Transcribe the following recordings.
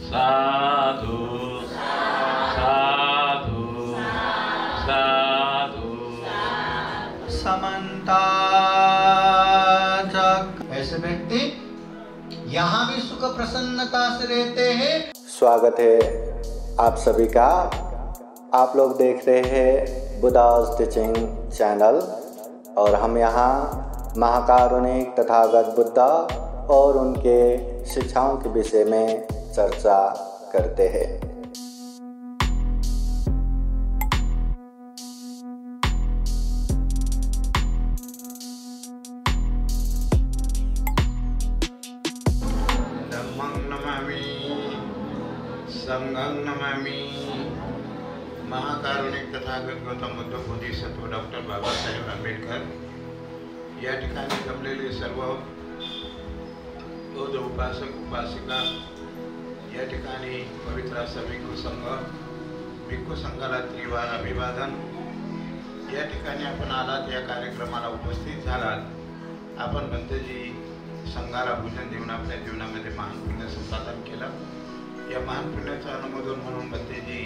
साधु साधु साधु। समन्ता जग। ऐसे व्यक्ति यहाँ भी सुख प्रसन्नता से रहते हैं। स्वागत है आप सभी का। आप लोग देख रहे हैं बुद्धास टीचिंग चैनल और हम यहाँ महाकारुणिक तथागत बुद्धा और उनके शिक्षाओं के विषय में चर्चा करते हैं। धम्मं नमामि संघं नमामि। महाकारुणिक तथागत गौतम बुद्ध बोधिसत्व डॉक्टर बाबासाहेब आंबेडकर या ठिकाणी जमलेले सर्व बौद्ध उपासक उपासिका, या ठिकाणी पवित्र असा भिक्खू संघाला त्रिवार अभिवादन। या ठिकाणी आपण आलात, या कार्यक्रमाला उपस्थित झालात। आपण बंतजी संघाला भोजन देऊन आपल्या जीवनामध्ये महान पुण्य संपादन केलं। या महान पुण्याचं अनुमोदन म्हणून बंतेजी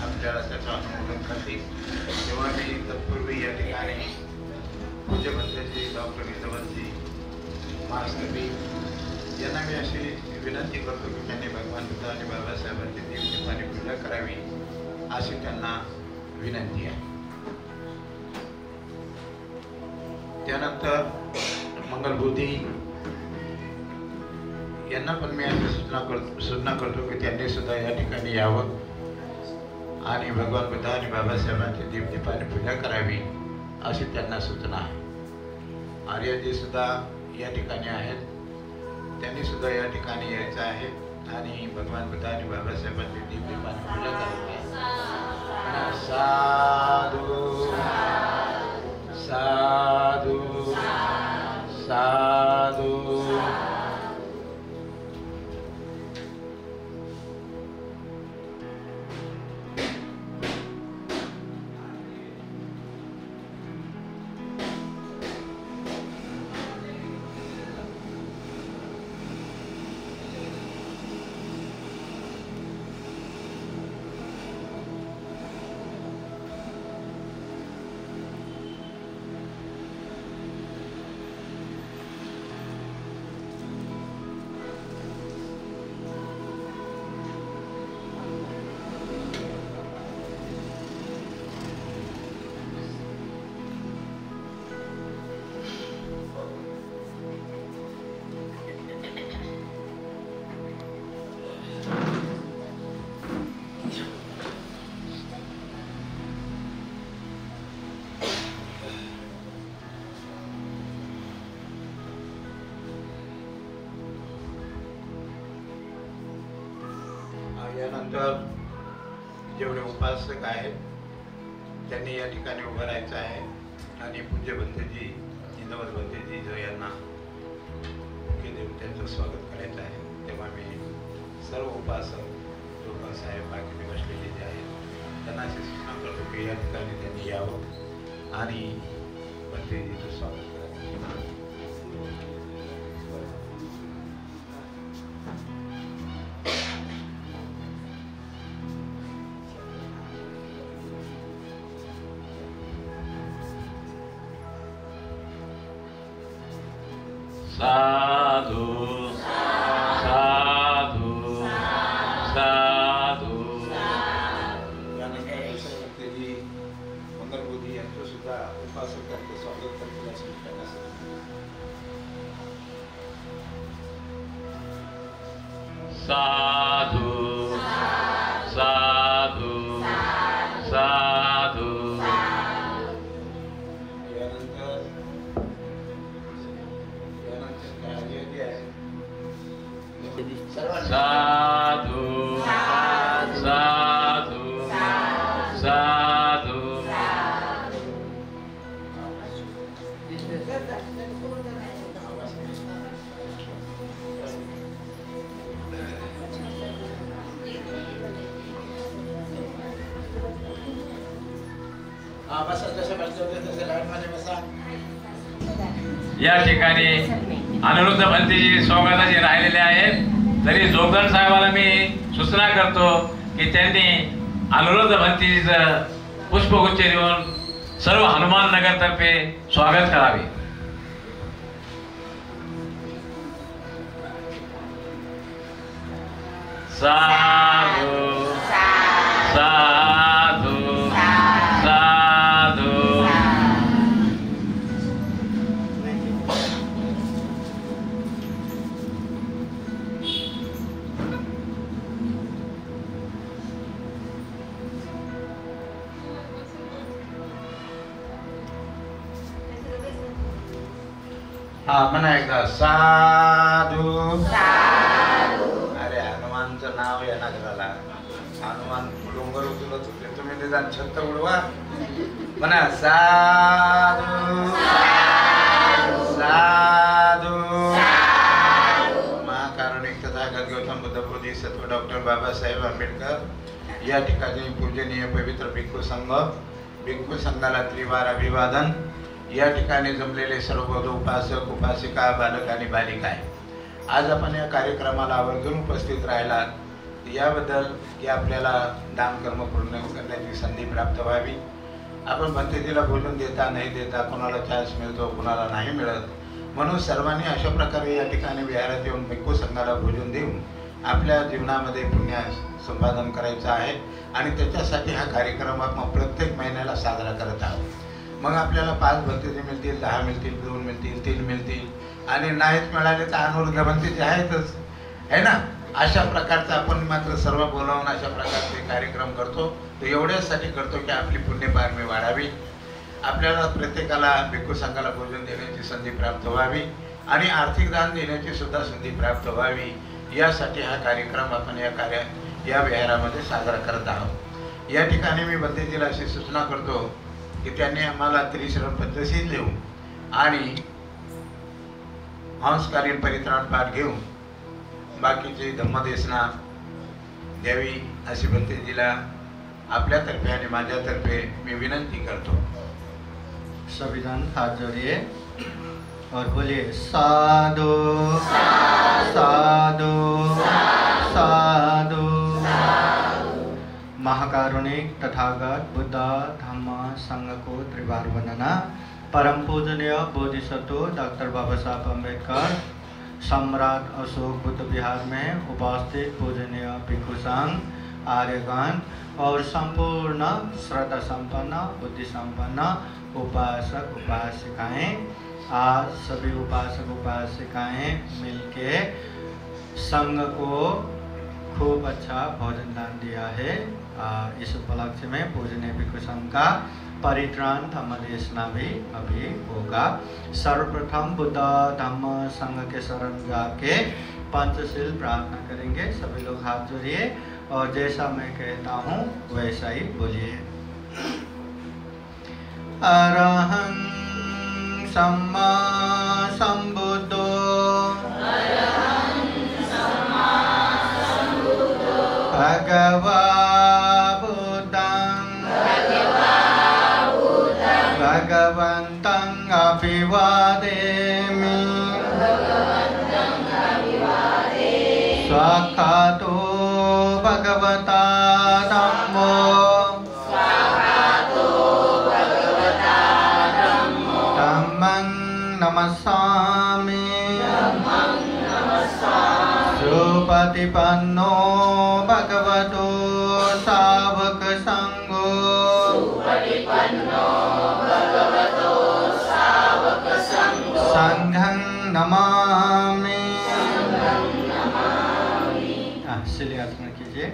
आपल्याला त्याचं अनुमोदन करतील। तेव्हा मी तत्पूर्वी या ठिकाणी पूज्य बंतेजी डॉक्टर इदवंती महास्कवी यांना मी अशी विनंती करतो की त्यांनी भगवान बुद्ध आणि बाबासाहेबांची दिवसाने पूजा करावी, अशी त्यांना विनंती आहे। त्यानंतर मंगलबुद्धी यांना पण मी अशी सूचना करतो की त्यांनी सुद्धा या ठिकाणी यावं आणि भगवान बुद्ध आणि बाबासाहेबांची दीपदीपाने पूजा करावी, अशी त्यांना सूचना आहे। आर्यजी सुद्धा या ठिकाणी आहेत, त्यांनी सुद्धा या ठिकाणी यायचं आहे आणि भगवान बुद्ध आणि बाबासाहेबांची दीपदीपाने पूजा करावी। साधू साधू साधू। यानंतर जेवढे उपासक आहेत त्यांनी या ठिकाणी उभं राहायचं आहे आणि पूज्य बंतेजी इंदवत बंतेजी जो यांना देऊन त्यांचं स्वागत करायचं आहे। तेव्हा मी सर्व उपासक लोकांसाहेब बाकी बसलेले जे आहेत त्यांना अशी सूचना करतो की या ठिकाणी त्यांनी यावं आणि बंतेजीचं स्वागत करायचं। साधु साधु साधु। त्यानंतर बंतेजी मंगलबुद्धी यांचं सुद्धा उपासकांचं स्वागत करतील असे त्यांना साधु साधु साधु। साधु साधु साधु। या ठिकाणी अनिरुद्ध भंतेजी स्वागताचे राहिलेले आहेत। तरी जोगदंड साहेबाला मी सूचना करतो की त्यांनी अनुरोध भंतीचं पुष्पगुच्छ देऊन सर्व हनुमान नगरतर्फे स्वागत करावे. साधू साधू साधू. हा म्हणा एकदा साधू. अरे हनुमानचं नाव या नगराला. हनुमान डोंगर उचलत होते, तुम्ही निदान छत्त उडवा. म्हणा साधू साधू. महाकारुणिक तथागत गौतम बुद्ध बोधिसत्व डॉक्टर बाबासाहेब आंबेडकर या ठिकाणी पूजनीय पवित्र भिक्खू संघ, भिक्खू संघाला त्रिवार अभिवादन. या ठिकाणी जमलेले सर्व बौद्ध उपासक, उपासिका, बालक आणि बालिका आहे. आज आपण या कार्यक्रमाला आवर्जून उपस्थित राहिलात याबद्दल की आपल्याला दान कर्म पूर्ण करण्याची संधी प्राप्त व्हावी. आपण भंतेजीला बोलून देता नाही देता, कोणाला चान्स मिळतो कोणाला नाही मिळत, म्हणून सर्वांनी अशा प्रकारे या ठिकाणी विहारात येऊन भिक्खू संघाला भोजन देऊन आपल्या जीवनामध्ये पुण्य संपादन करायचं आहे. आणि त्याच्यासाठी हा कार्यक्रम आपण प्रत्येक महिन्याला साजरा करत आहोत. मग आपल्याला 5 भंतेजी मिळतील, 10 मिळतील, 2 मिळतील, 3 मिळतील आणि नाहीच मिळाले तर अनुरुद्ध भंतेजी आहेतच, है ना. अशा प्रकारचा आपण मात्र सर्व बोलावून अशा प्रकारचे कार्यक्रम करतो. तो एवढ्यासाठी करतो की आपली पुण्यपारमी वाढावी, आपल्याला प्रत्येकाला भिक्खू संघाला भोजन देण्याची संधी प्राप्त व्हावी आणि आर्थिक दान देण्याची सुद्धा संधी प्राप्त व्हावी. यासाठी हा कार्यक्रम आपण या विहारामध्ये साजरा करत आहोत. या ठिकाणी मी भंतेजीला अशी सूचना करतो की त्यांनी आम्हाला त्रिशरण पद्धतशीर लिहून आणि हंसकालीन परित्राण पाठ घेऊन बाकीची धम्मदेशना द्यावी अशी भंतेजीला आपल्यातर्फे आणि माझ्यातर्फे मी विनंती करतो. सभी जन हाथ जोड़िए और बोलिए साधु साधु साधु. महाकारुणिक तथागत बुद्ध धम्म संघ को त्रिवार वंदना. परम पूजनीय बोधिसत्व डॉक्टर बाबा साहब अम्बेडकर सम्राट अशोक बुद्ध विहार में उपस्थित पूजनीय भिक्खू संघ, आर्यगण और संपूर्ण श्रद्धा संपन्न बुद्धि संपन्न उपासक उपासिकाएं, आज सभी उपासक उपासिकाएं मिलके संघ को खूब अच्छा भोजन दान दिया है. इस उपलक्ष्य में पूजनीय भिक्खू संघ का परित्राण धम्मदेशना भी अभी होगा. सर्वप्रथम बुद्ध धम्म संघ के शरण जाके पंचशील प्रार्थना करेंगे. सभी लोग हाथ जोड़िए और जैसा मैं कहता हूँ वैसा ही बोलिए. अरहं सम्मा संबुद्धो भगवा बुद्धं भगवन्तं अभिवादेमि. स्वाखातो भगवता धम्मो धम्मं नमस्सामि. सुपतिपन्नो भगवतो सावक संघो संघं नमामि. सिले अर्पण कीजिए.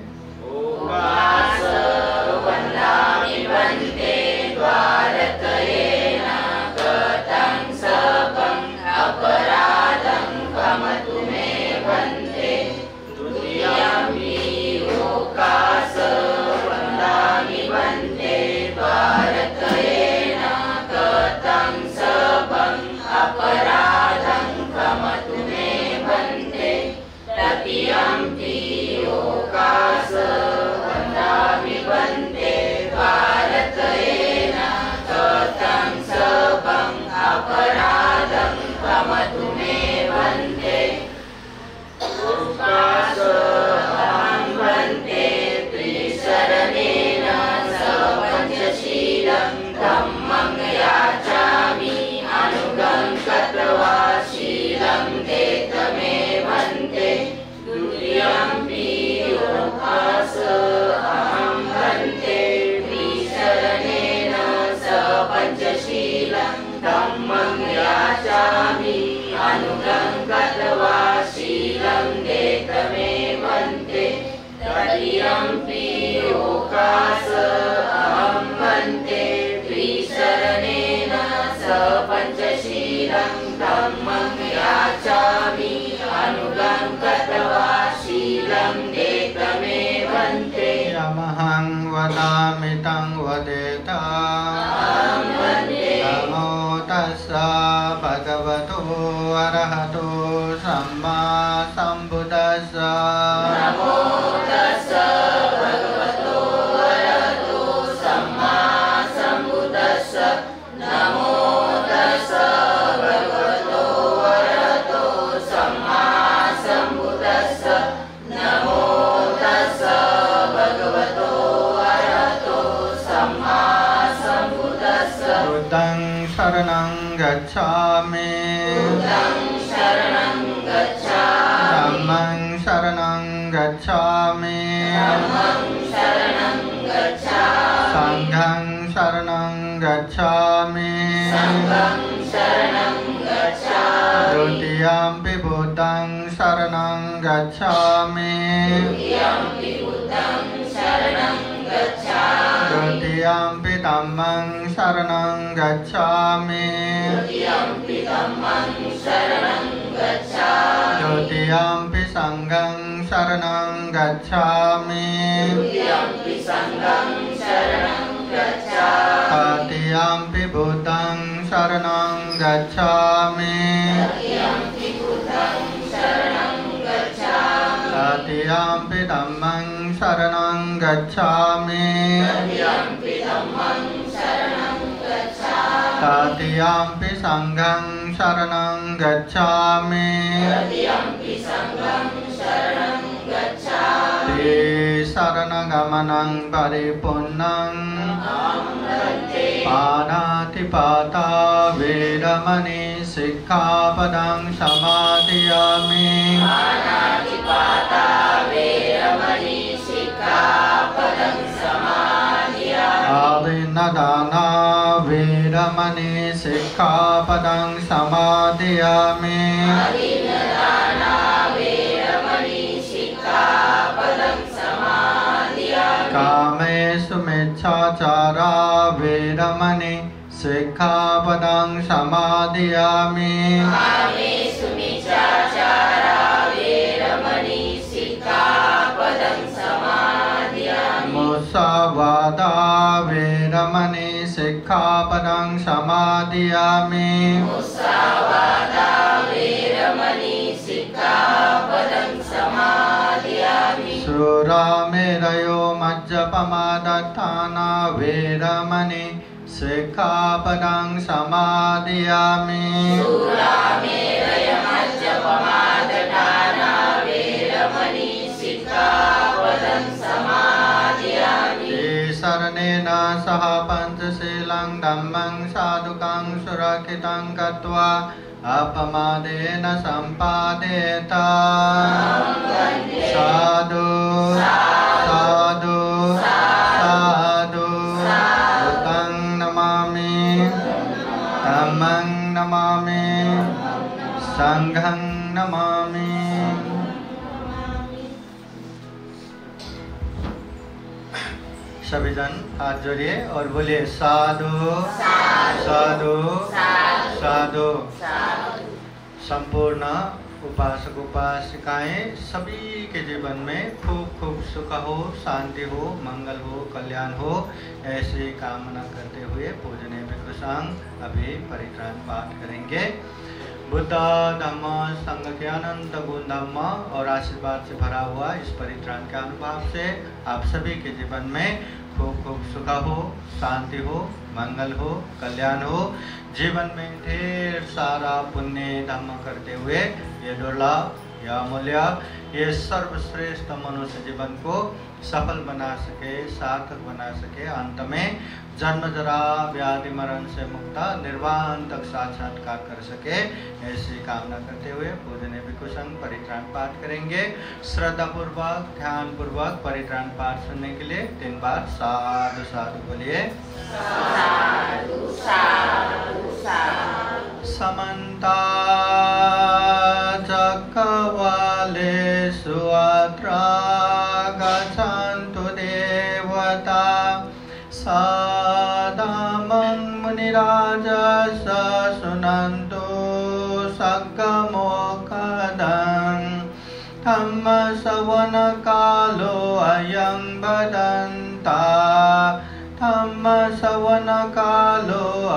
Tatiampi okas vandami अहं वदामि तं वदेत नमो तस्स भगवतो अरहतो सम्मा सम्बुद्दस्स नमो तस्स भगवतो अरहतो सम्मा सम्बुद्दस्स नमो तस्स भगवतो अरहतो सम्मा सम्बुद्दस्स नमो तस्स भगवतो अरहतो सम्मा सम्बुद्दस्स बुद्धं शरणं गच्छामि बुद्धं शरणं गच्छामि धम्मं शरणं गच्छामि धम्मं शरणं गच्छामि संघं शरणं गच्छामि संघं शरणं गच्छामि द्वितीयम्पि बुद्धं शरणं गच्छामि द्वितीयम्पि बुद्धं शरणं गच्छामि तृतीयम्पि धम्मं शरणं गच्छामि तृतीयम्पि धम्मं शरणं गच्छामि तृतीयम्पि संघं शरणं गच्छामि तृतीयम्पि संघं शरणं गच्छामि तृतीयम्पि बुद्धं शरणं गच्छामि तृतीयम्पि बुद्धं शरणं गच्छामि तृतीयम्पि धम्मं शरणं गच्छामि तृतीयम्पि धम्मं शरणं गच्छामि तृतीयम्पि संघं शरणं गच्छामि तृतीयम्पि संघं शरणं गच्छामि ते शरणगमनं परिपूर्णं पाणातिपाता वेरमणि सिक्खापदं समादयामि पाणातिपाता वेरमणि सिक्खापदं समादयामि आदिन्नदाना वेरमणि सिक्खापदं समादयामि अदिन्नदाना वेरमणि सिक्खापदं समादयामि कामेषु मिच्छाचारा वेरमणि सिक्खापदं समादयामि कामेषु मिच्छाचारा वेरमणि सिक्खापदं समादयामि मुसावादा वेरमणि सिक्खापदं समादयामि मुसावादा वेरमणि सिक्खापदं समादयामि सुरामेरयो मज्जपमादत्ताना वेरमणि सिक्खापदं समादयामि शूरामेरयमज्जपमाददाना वेरमणि सिक्खापदं समादयामि ते शरणेन सह पञ्चशीलं धम्मं साधुकं सुरक्षितं कृत्वा अपमादेन सम्पादेत साधु साधु साधु बुद्धं नमामि धम्मं नमामि संघं नमामि। सभी जन हाथ जोड़िए और बोलिए साधु साधु साधु। संपूर्ण उपासक उपासिकाएं सभी के जीवन में खूब खूब सुख हो, शांति हो, मंगल हो, कल्याण हो, ऐसी कामना करते हुए पूजनीय भिक्षु संघ अभी परित्राण पाठ करेंगे। बुद्ध धम्म संघ के अनंत गुण धम्म और आशीर्वाद से भरा हुआ इस परित्राण के अनुभव से आप सभी के जीवन में खूब खूब सुख हो, शांति हो, मंगल हो, कल्याण हो, जीवन में ढेर सारा पुण्य धर्म करते हुए ये दुर्लभ या अमूल्य ये सर्वश्रेष्ठ मनुष्य जीवन को सफल बना सके, सार्थक बना सके, अंत में जन्म जरा व्याधि मरण से मुक्त निर्वाण तक साक्षात्कार कर सके, ऐसी कामना करते हुए पूजनीय भिक्षु संघ परित्राण पाठ करेंगे। श्रद्धा पूर्वक ध्यान पूर्वक परित्राण पाठ सुनने के लिए 3 बार साधु साधु बोलिए। साधु साधु साधु। समन्ता चक्रवालेषु अत्र गच्छन्तु देवता सादमं मुनिराजस शृण्वन्तु सद्गमोक्तं धम्मश्रवणकालो अयं वदन्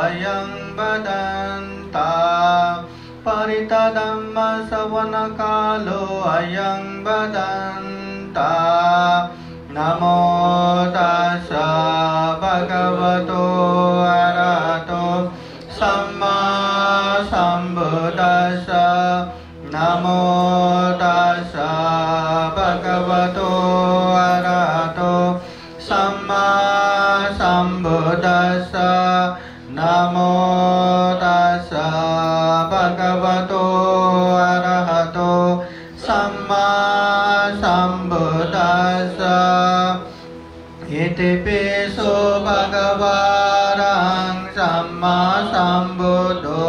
अयं वदन्ता परितधम्म सवनकालो अयं वदन्ता नमो तस्स भगवतो अरहतो सम्मा सम्बुद्दस्स नमो तस्स भगवतो अरहतो सम्मा सम्बुद्दस्स नमो तस्स भगवतो अरहतो सम्मा सम्बुद्दस्स इति पिसो भगवान् सम्मा सम्बुद्धो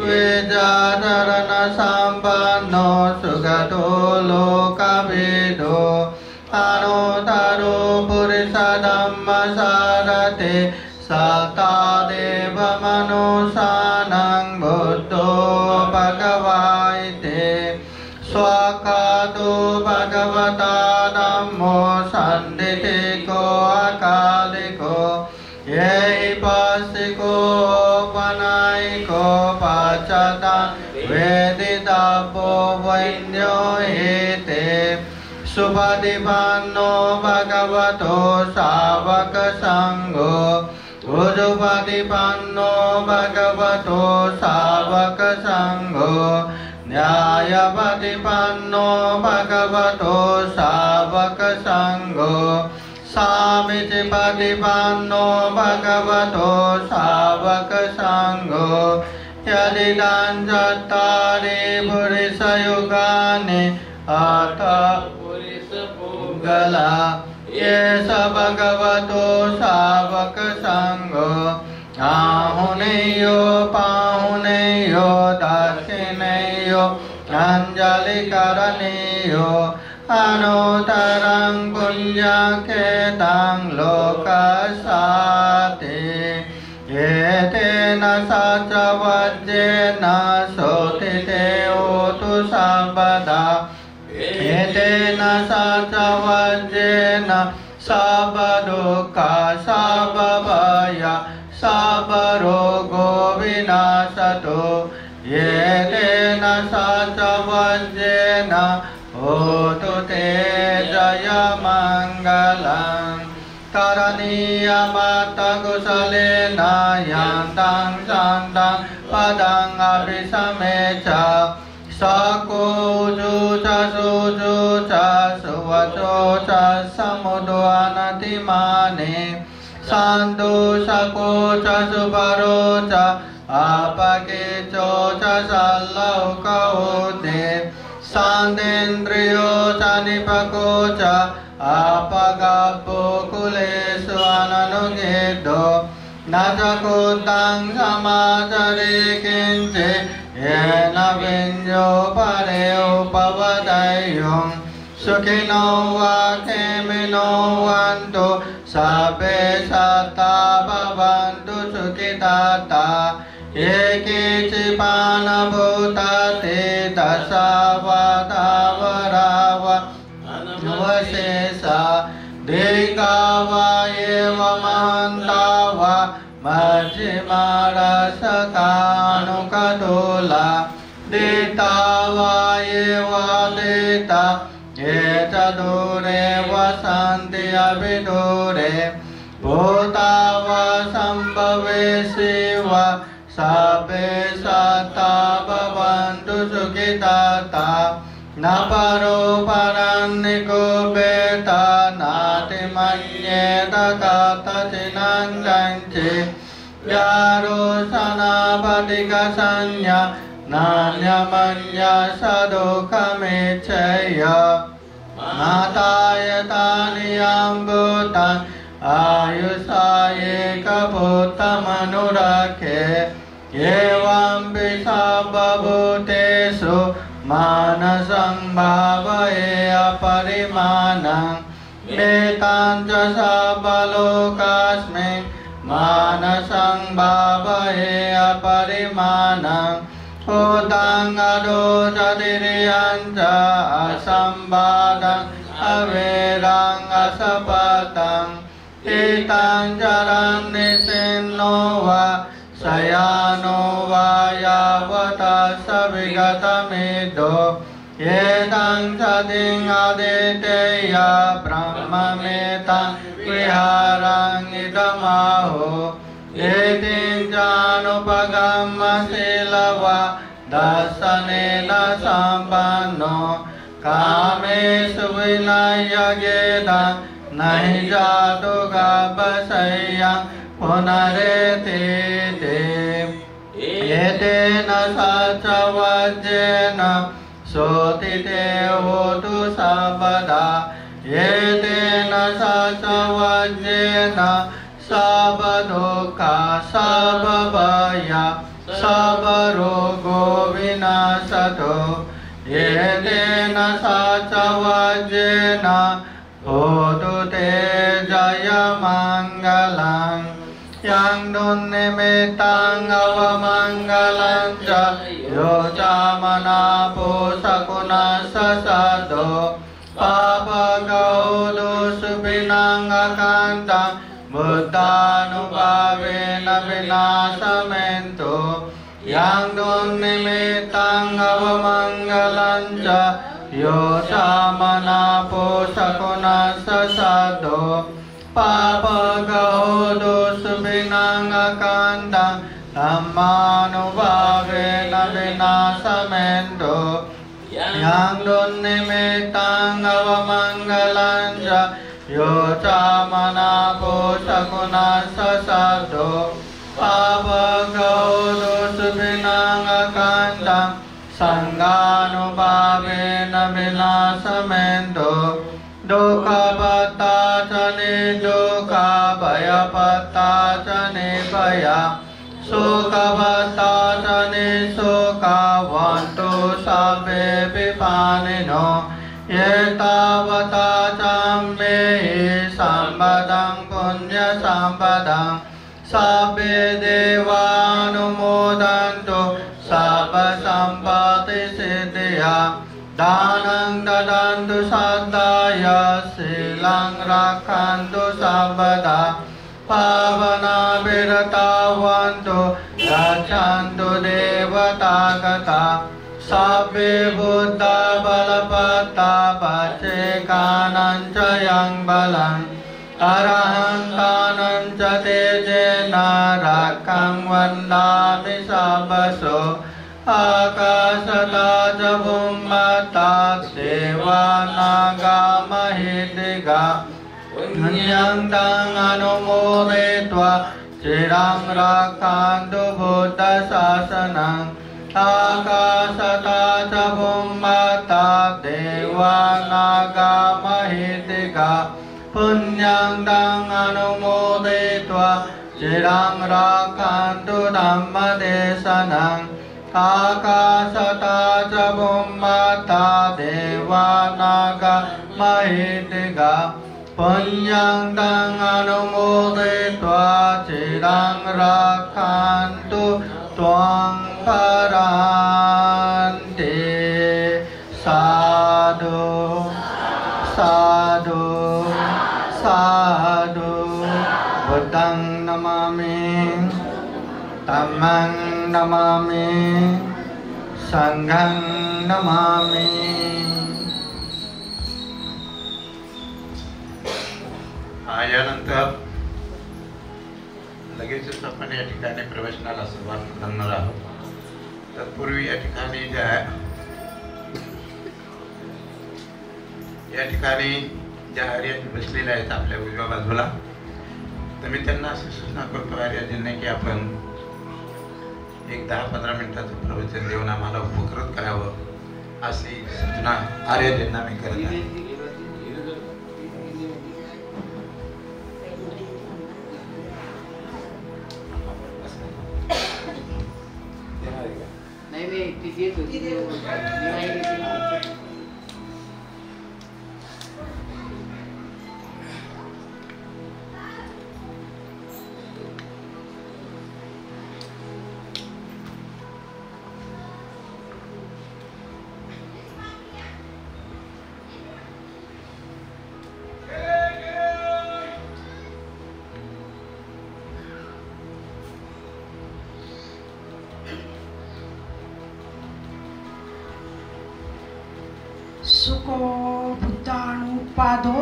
विजाधरण सम्पन्नो सुगतो लोकविदो अनुतरो पुरुषधम्मसारथे सतादेव मनुषाणां बुद्धो भगवाइते स्वाकातो भगवता धम्मो सन्दितिको अकालिको यैपासिको पनायिको पाचता वेदितापो वैन्यो एते सुपदिपन्नो भगवतो सावक संघो उजुपदिपन्नो भगवतो सावक संघो न्यायपदिपन्नो भगवतो सावक संघो सामितिपदिपन्नो भगवतो सावक संघो यदिदं चत्वारि पुरुषयुगानि अथ पुरुषपुङ्गला ये स भगवतो सावक संघो आहुनेयो पाहुनेयो दक्षिणेयो अंजलिकरणेयो अनुतरं पुण्यकेतं लोकसाते एतेन सचवज्जेन सोतिते ओतु सर्वदा एतेन सचवज्जेन सबदुःख सबभय सबरोगो विनाशतो एतेन सचवज्जेन होतु ते जयमङ्गलम् करणीयमत कुशलेन यान्तं शान्तं पदं अभिसमे च सकोजु च सुजु च सुवचो च समुद्वनतिमाने सन्तोषको च सुपरो च अपकेचो च सल्लौकौते शान्तेन्द्रियो च निपको च अपगपो कुलेषु अननुगेदो न च कुतं समाचरे किञ्चित् येन विञ्जो परे उपवदयुं सुखिनो वा खेमिनो वन्तु सर्वे सत्ता भवन्तु सुखिताता ये केचिपानभूताते दशावतावराव अवशेषा दीर्घावा एव महान्तावा मध्यमारसकानुकदोला देतावा एव देता ये च दूरे वसन्ति अभिदूरे भूतावा सम्भवेषि वा सर्वे सत्ता भवन्तु सुखिताता न परो परन्निको वेता नातिमन्येत कथचिनं कञ्चित् यारोसनापदिकसंज्ञा नान्यमन्य सदुःखमिच्छय माताय तानि अम्बुतं आयुषा एकभूतमनुरखे एवं सर्वभूतेषु मानसं भावये अपरिमाणं वेदां च सर्वलोकास्मिन् मानसं भावये अपरिमाणं उदं अदोषधिरियं च असंवादं अवेदं असपतं एतं चरन् निसिन्नो वा शयानो वा यावता सविगतमिदो येदं सदिं आदितेया ब्रह्ममेतं विहारं इदमाहो एतिं चानुपगम्यशीलवा दर्शनेन सम्पन्नो कामेषु विनयगेदं नहि जातु गपशय्यं पुनरेति एतेन सचवज्जेन सोतिते होतु सर्वदा एतेन सचवज्जेन सर्वदुःखा सर्वभया सर्वरोगो विनाशतो एतेन सचवज्जेन होतु ते जयमङ्गलं yang nunnimitang avamanggalang ca yo camana pusakuna sasado papagaudu subinang akantang buddhanubhavena vinasamento yang nunnimitang avamanggalang ca yo camana pusakuna sasado papagaudu subinang akantang dhammanubhavena vinasamento yang nunnimitang avamanggalang ca yo camana pusakuna sasado papagaudu subinang akantang sanghanubhavena vinasamento dukkha patacane dukkha bhaya patacane bhaya sukha patacane sukha vantu sabbe pipanino yetavata cambe sambadang punya sambadang sabbe devanumodantu sabba sampati siddhya danang dadantu saddaya silang rakhantu sabada pavana viratavantu rachantu devatagata sabbe buddha balapata pacekananca yang balang arahantananca tejena rakang vandami sabbaso akasata jabhummata devanaga mahitiga punyang tang anumodetva cirang rakhantu buddha sasanang akasata jabhummata devanaga mahitiga punyang tang anumodetva cirang rakhantu dhamma desanang akasata jabhummata devanaga mahitiga punyang tang anumodetva cirang rakhantu twang paranti sadhu sadhu sadhu buddhang namami dhammang namami sanghang namami. यानंतर लगेचच आपण या ठिकाणी प्रवचनाला सुरुवात करणार आहोत. तत्पूर्वी या ठिकाणी ज्या आर्याजी बसलेल्या आहेत आपल्या उजव्या बाजूला, तर मी त्यांना अशी सूचना करतो आर्याजींना की आपण एक 10-15 मिनिटाचं प्रवचन देऊन आम्हाला उपकृत करावं अशी सूचना आर्याजींना मी करत आहे. सुको बुद्धानुपादो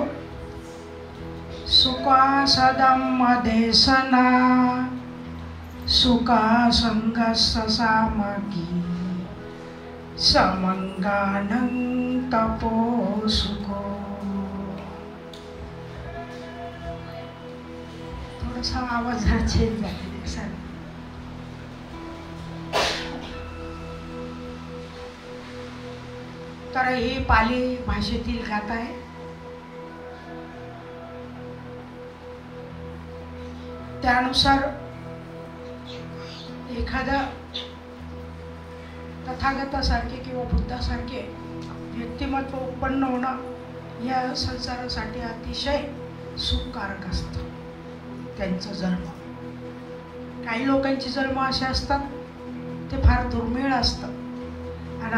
सुखा सदम देशना सुखा संगस सामगी समंगानं तपो सुखो. थोडासा आवाज हा चेंज झालेला सर. तर हे पाली भाषेतील गाथा आहे. त्यानुसार एखादा तथागतासारखे किंवा बुद्धासारखे व्यक्तिमत्व उत्पन्न होणं या संसारासाठी अतिशय सुखकारक असतं. त्यांचा जन्म, काही लोकांचे जन्म असे असतात ते फार दुर्मिळ असतं आणि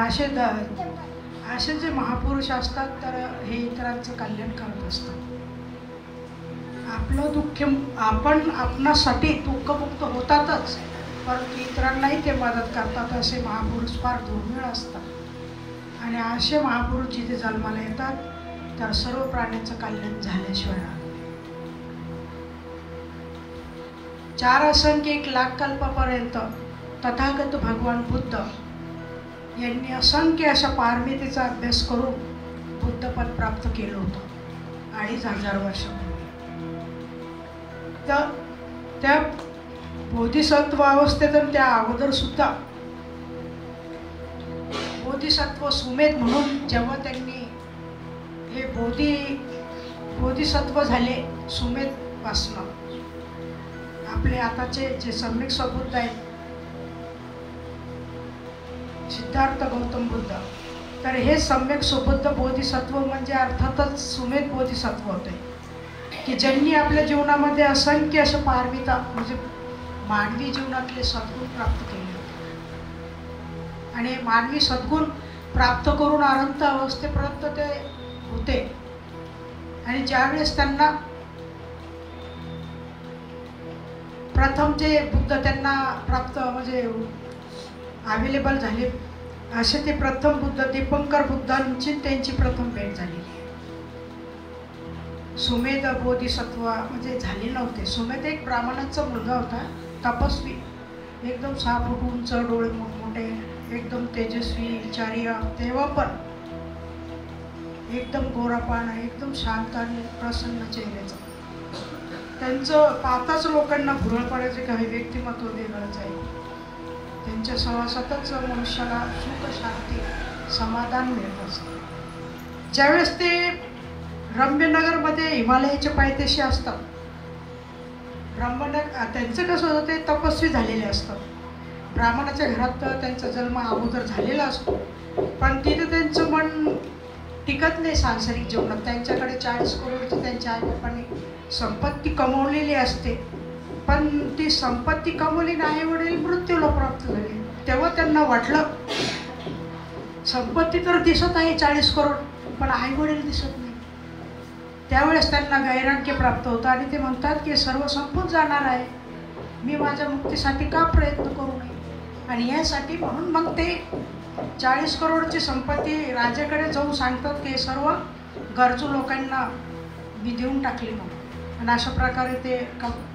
असे जे महापुरुष असतात तर हे इतरांचं कल्याण करत असतात. आपलं दुःख आपण आपणासाठी दुःखमुक्त होतातच, परंतु इतरांनाही ते मदत करतात. असे महापुरुष फार दुर्मिळ असतात आणि असे महापुरुष जिथे जन्माला येतात तर सर्व प्राण्यांचं कल्याण झाल्याशिवाय राहत. 4 असंख्य 1 लाख कल्पापर्यंत तथागत भगवान बुद्ध यांनी असंख्य अशा पारमितीचा अभ्यास करून बुद्धपद प्राप्त केलं होतं 2500 वर्षापूर्वी. तर त्या बोधिसत्व अवस्थेत त्या अगोदर सुद्धा बोधिसत्व सुमेध म्हणून जेव्हा त्यांनी हे बोधिसत्व झाले सुमेध पासनं, आपले आताचे जे सम्यक स्वबुद्ध आहेत सिद्धार्थ गौतम बुद्ध, तर हे सम्यक स्वबुद्ध बोधिसत्व म्हणजे अर्थातच सुमेध बोधिसत्व होते की ज्यांनी आपल्या जीवनामध्ये असंख्य अशा पारमिता म्हणजे मानवी जीवनातले सद्गुण प्राप्त केले होते आणि मानवी सद्गुण प्राप्त करून अनंत अवस्थेपर्यंत ते होते. आणि ज्यावेळेस त्यांना प्रथम जे बुद्ध त्यांना प्राप्त म्हणजे अवेलेबल झाले असे ते प्रथम बुद्ध दीपंकर बुद्धांची त्यांची प्रथम भेट झालेली आहे. सुमेध बोधिसत्व म्हणजे झाले नव्हते. सुमेध एक ब्राह्मणाचा मुलगा होता, तपस्वी, एकदम 6 फूट उंच, डोळे मोठमोठे, एकदम तेजस्वी, विचार्य, तेव्हा पण एकदम गोरापान, एकदम शांत आणि प्रसन्न चेहऱ्याचं. त्यांचं पाहताच लोकांना भुरळ पडायचे काही व्यक्तिमत्व वेगळंच आहे. त्यांच्या सहवासातच मनुष्याला सुख, शांती, समाधान मिळत असते. ज्यावेळेस ते रम्यनगरमध्ये हिमालयाच्या पायथ्याशी असतात, त्यांचं कसं होतं ते तपस्वी झालेले असतात. ब्राह्मणाच्या घरात त्यांचा जन्म अगोदर झालेला असतो, पण तिथे त्यांचं मन टिकत नाही सांसारिक जीवनात. त्यांच्याकडे 40 करोडची त्यांच्या आईबापांनी संपत्ती कमवलेली असते, पण ती संपत्ती कमवली नाही, वडील मृत्यूला प्राप्त झाले. तेव्हा त्यांना वाटलं संपत्ती तर दिसत आहे 40 करोड, पण आई वडील दिसत नाही. त्यावेळेस त्यांना वैराग्य प्राप्त होतं आणि ते म्हणतात की सर्व संपून जाणार आहे, मी माझ्या मुक्तीसाठी का प्रयत्न करू नये. आणि यासाठी म्हणून मग ते 40 करोडची संपत्ती राजाकडे जाऊन सांगतात की सर्व गरजू लोकांना मी देऊन टाकली म्हणून. आणि अशा प्रकारे ते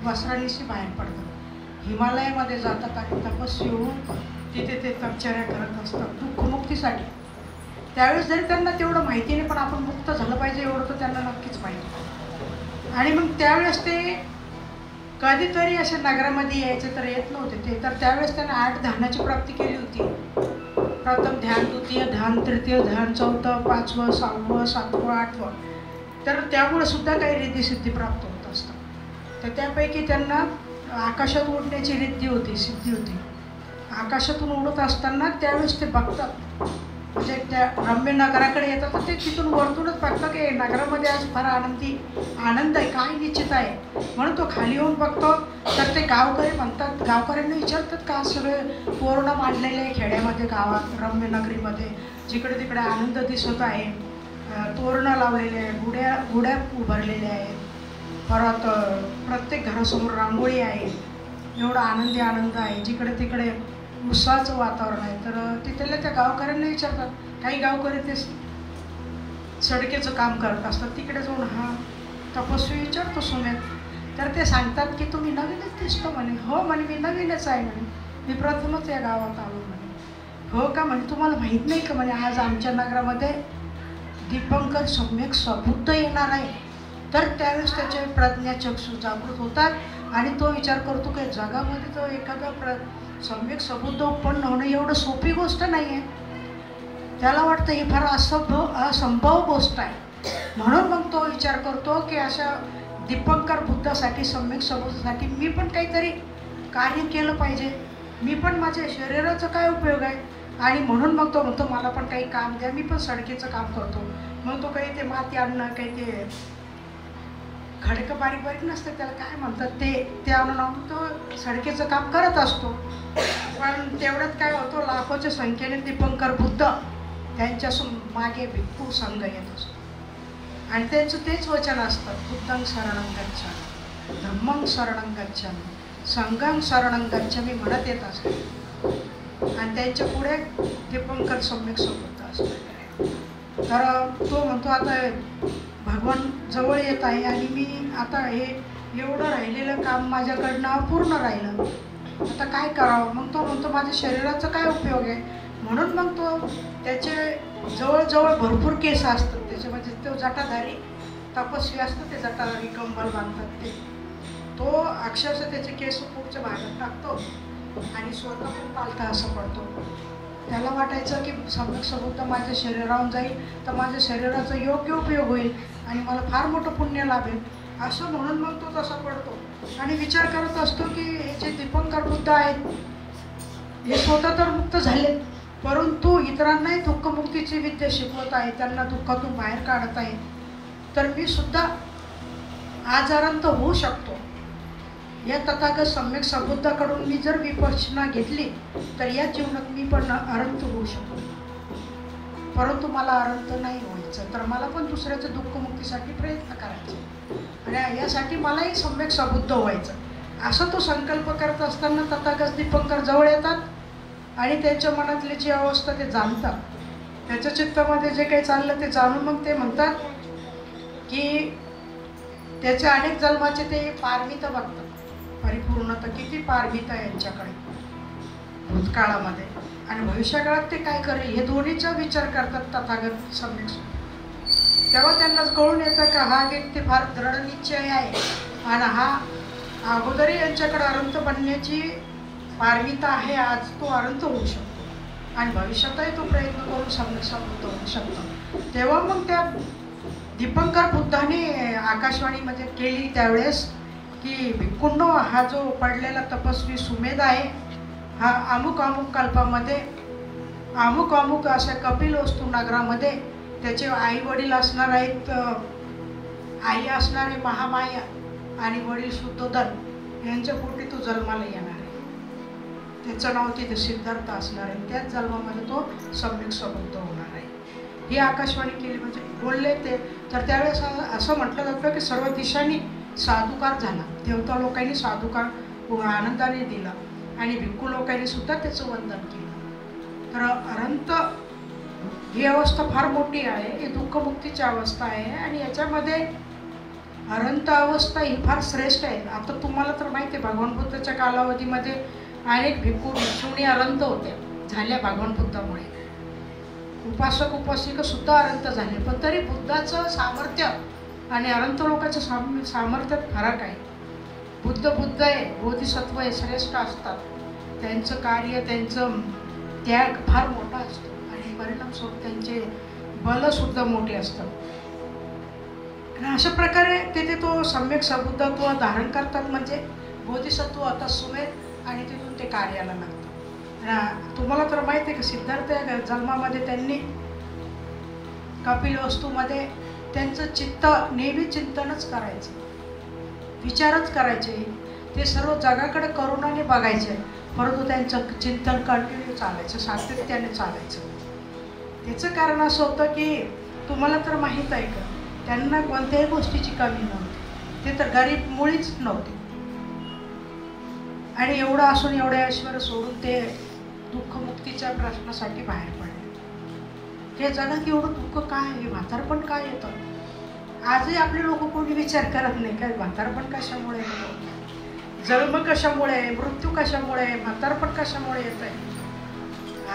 वस्त्रांनीशी बाहेर पडतात, हिमालयामध्ये जातात आणि तपस्वी होऊन तिथे ते तपश्चर्या करत असतात दुःखमुक्तीसाठी. त्यावेळेस जरी त्यांना तेवढं माहिती नाही, पण आपण मुक्त झालं पाहिजे एवढं तर त्यांना नक्कीच माहिती. आणि मग त्यावेळेस ते कधीतरी अशा नगरामध्ये यायचे तर येत नव्हते ते. तर त्यावेळेस त्यांना 8 ध्यानाची प्राप्ती केली होती. प्रथम ध्यान, द्वितीय ध्यान, तृतीय ध्यान, 4थं, 5वं, 6वं, 7वं, 8वं. तर त्यामुळे सुद्धा काही रिद्धिसिद्धी प्राप्त होत असतात. तर त्यापैकी त्यांना आकाशात उडण्याची सिद्धी होती. आकाशातून उडत असताना त्यावेळेस ते बघतात, म्हणजे त्या रम्य नगराकडे येतात तर ते तिथून वरतूनच बघतात की नगरामध्ये आज फार आनंद आहे, काय निश्चित आहे. म्हणून तो खाली येऊन बघतो तर ते गावकरी म्हणतात, गावकऱ्यांना विचारतात का सगळे तोरणं मांडलेले आहे खेड्यामध्ये, गावात, रम्य नगरीमध्ये जिकडे तिकडे आनंद दिसत आहे, तोरणं लावलेले आहे, गुड्या उभारलेल्या आहेत, परत प्रत्येक घरासमोर रांगोळी आहे, एवढा आनंद आहे, जिकडे तिकडे उत्साहाचं वातावरण आहे. तर तिथल्या त्या गावकऱ्यांना विचारतात, काही गावकरी ते सडकेचं काम करत असतात. तिकडे जाऊन हा तपस्वी विचारतो सुमेध, तर ते सांगतात की तुम्ही नवीनच दिसतो म्हणे. हो म्हणे, मी नवीनच आहे म्हणे, मी प्रथमच या गावात आलो म्हणे. हो का म्हणे, तुम्हाला माहीत नाही का म्हणे आज आमच्या नगरामध्ये दीपंकर सम्यक सबुद्ध येणार आहे. तर त्यावेळेस त्याचे प्रज्ञाचक्षु जागृत होतात आणि तो विचार करतो की जगामध्ये तो एखादा सम्यक सबुद्ध उत्पन्न होणं एवढं सोपी गोष्ट नाही आहे. त्याला वाटतं ही फार असंभव गोष्ट आहे. म्हणून मग तो विचार करतो की अशा दीपंकर बुद्धासाठी सम्यक सबुद्धासाठी मी पण काहीतरी कार्य केलं पाहिजे. मी पण माझ्या शरीराचा काय उपयोग आहे. आणि म्हणून मग तो म्हणतो मला पण काही काम द्या, मी पण सडकेचं काम करतो. मग तो काही ते माती आणणं, काही ते खडकं बारीक बारीक नसतं त्याला काय म्हणतात ते आणून तो सडकेचं काम करत असतो. पण तेवढ्यात काय होतो, लाखोच्या संख्येने दीपंकर बुद्ध त्यांच्या मागे भिक्खू संघ येत असतो आणि त्यांचं तेच वचन असतं, बुद्धं शरणं गच्छामि, धम्मं शरणं गच्छामि, संघं शरणं गच्छामि म्हणत येत असतात. आणि त्यांच्या पुढे दीपंकर सम्यक सबुद्ध असतात. तर तो म्हणतो आता भगवान जवळ येत आहे आणि मी आता हे एवढं राहिलेलं काम माझ्याकडनं अपूर्ण राहिलं, आता काय करावं. मग तो म्हणतो माझ्या शरीराचा काय उपयोग आहे. म्हणून मग तो त्याचे जवळजवळ भरपूर केस असतात त्याच्यामध्ये, तो जटाधारी तपस्वी असतो, ते जटाधारी कंबल बांधतात ते, तो अक्षरशः त्याचे केस पुढच्या भागात टाकतो आणि स्वतः पण पालथा असं पडतो. त्याला वाटायचं की सम्यक सबुद्ध माझ्या शरीरावर जाईल तर माझ्या शरीराचा योग्य उपयोग होईल आणि मला फार मोठं पुण्य लाभेल असं. म्हणून मग तो तसा पडतो आणि विचार करत असतो की हे जे दीपंकर बुद्ध आहेत हे स्वतः तर मुक्त झालेत, परंतु इतरांनाही दुःखमुक्तीची विद्या शिकवत आहे, त्यांना दुःखातून बाहेर काढत आहे. तर मी सुद्धा आजारांत होऊ शकतो. या तथागत सम्यक सबुद्धाकडून मी जर विपश्यना घेतली तर या जीवनात मी पण अरंत होऊ शकतो. परंतु मला अरंत नाही व्हायचं, तर मला पण दुसऱ्याच्या दुःखमुक्तीसाठी प्रयत्न करायचे आणि यासाठी मलाही सम्यक सबुद्ध व्हायचं. असं तो संकल्प करत असताना तथागत दीपंकर जवळ येतात आणि त्यांच्या मनातली जी अवस्था ते जाणतात. त्याच्या चित्तामध्ये जे काही चाललं ते जाणून मग ते म्हणतात की त्याचे अनेक जन्माचे ते पारमिता बघतात, परिपूर्णता किती पारमिता यांच्याकडे भूतकाळामध्ये आणि भविष्यकाळात ते काय करेल हे दोन्हीचा विचार करतात तथागत सम्यक. तेव्हा त्यांना कळून येतं का हा व्यक्ती फार दृढ निश्चय आहे आणि हा अगोदरही यांच्याकडे अरंत बनण्याची पारमिता आहे, आज तो अरंत होऊ शकतो आणि भविष्यातही तो प्रयत्न करून सम्यक सबुद्ध होऊ शकतो. तेव्हा मग त्या दीपंकर बुद्धाने आकाशवाणीमध्ये केली त्यावेळेस की भिक्खूंनो, हा जो पडलेला तपस्वी सुमेध आहे हा अमुक अमुक कल्पामध्ये अमुक अमुक अशा कपिलवस्तू नगरामध्ये त्याचे आई वडील असणार आहेत, आई असणारे महामाया आणि वडील शुद्धोदन यांच्या पोटी तो जन्माला येणार आहे. त्याचं नाव तिथे सिद्धार्थ असणार आहे. त्याच जन्मामध्ये तो सम्यक सबुद्ध होणार आहे. ही आकाशवाणी केली म्हणजे बोलले ते. तर त्यावेळेस असं म्हटलं जातं की सर्व दिशांनी साधुकार झाला, देवता लोकांनी साधुकार आनंदाने दिला आणि भिक्खू लोकांनी सुद्धा त्याचं वंदन केलं. तर अरंत ही अवस्था फार मोठी आहे, ही दुःखमुक्तीची अवस्था आहे आणि याच्यामध्ये अरंत अवस्था ही फार श्रेष्ठ आहे. आता तुम्हाला तर माहिती आहे भगवान बुद्धाच्या कालावधीमध्ये अनेक भिक्खू भिक्षुणी अरंत होत्या झाल्या भगवान बुद्धामुळे, उपासक उपासिका सुद्धा अरंत झाले. पण तरी बुद्धाचं सामर्थ्य आणि अरंत लोकांच्या सामर्थ्यात फरक आहे. बुद्ध आहे, बोधिसत्व आहे, श्रेष्ठ असतात, त्यांचं कार्य त्यांचं त्याग फार मोठा असतो आणि परिणामस्वरूप त्यांचे बलसुद्धा मोठे असतात. आणि अशा प्रकारे तिथे तो सम्यक सबुद्धत्व धारण करतात म्हणजे बोधिसत्व आता सुमेध आणि तिथून ते कार्याला लागतात. तुम्हाला तर माहिती आहे की सिद्धार्थ या जन्मामध्ये त्यांनी कपिलवस्तूमध्ये त्यांचं चित्त नेहमी चिंतनच करायचं, विचारच करायचे, ते सर्व जगाकडे करुणाने बघायचे, परंतु त्यांचं चिंतन कंटिन्यू चालायचं, सातत्याने चालायचं. त्याचं कारण असं होतं की तुम्हाला तर माहीत आहे का त्यांना कोणत्याही गोष्टीची कमी नव्हती, ते तर गरीब मुळीच नव्हते आणि एवढं असून एवढे ऐश्वर्य सोडून ते दुःखमुक्तीच्या प्रश्नासाठी बाहेर पडले. हे जगात एवढं दुःख काय आहे, म्हातारपण काय येतं. आजही आपले लोक कोणी विचार करत नाही काय म्हातारपण कशामुळे येतं, जन्म कशामुळे आहे, मृत्यू कशामुळे आहे, म्हातारपण कशामुळे येत आहे,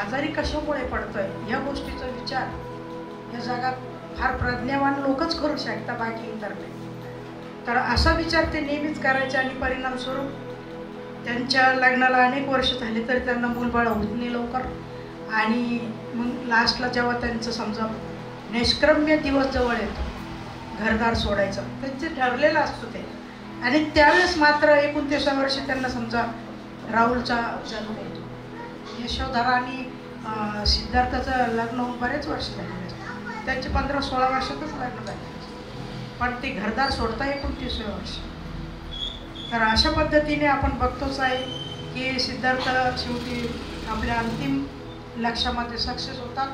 आजारी कशामुळे पडतोय. या गोष्टीचा विचार या जगात फार प्रज्ञावान लोकच करू शकतात, बाकी इतर नाही. तर असा विचार ते नेहमीच करायचे आणि परिणामस्वरूप त्यांच्या लग्नाला अनेक वर्ष झाले तरी त्यांना मूलबाळ होत नाही लवकर. आणि मग लास्टला जेव्हा त्यांचं समजा निष्क्रम्य दिवस जवळ येतो घरदार सोडायचं, त्यांचे ठरलेलं असतं ते. आणि त्यावेळेस मात्र 29व्या वर्षी त्यांना समजा राहुलचा जन्म येतो. यशोधरा आणि सिद्धार्थाचं लग्न होऊन बरेच वर्ष झालेले असतात, त्यांचे 15-16 वर्षातच लग्न झाले, पण ते घरदार सोडता 29व्या वर्षी. तर अशा पद्धतीने आपण बघतोच आहे की सिद्धार्थ शेवटी आपल्या अंतिम लक्ष्यामध्ये सक्सेस होतात.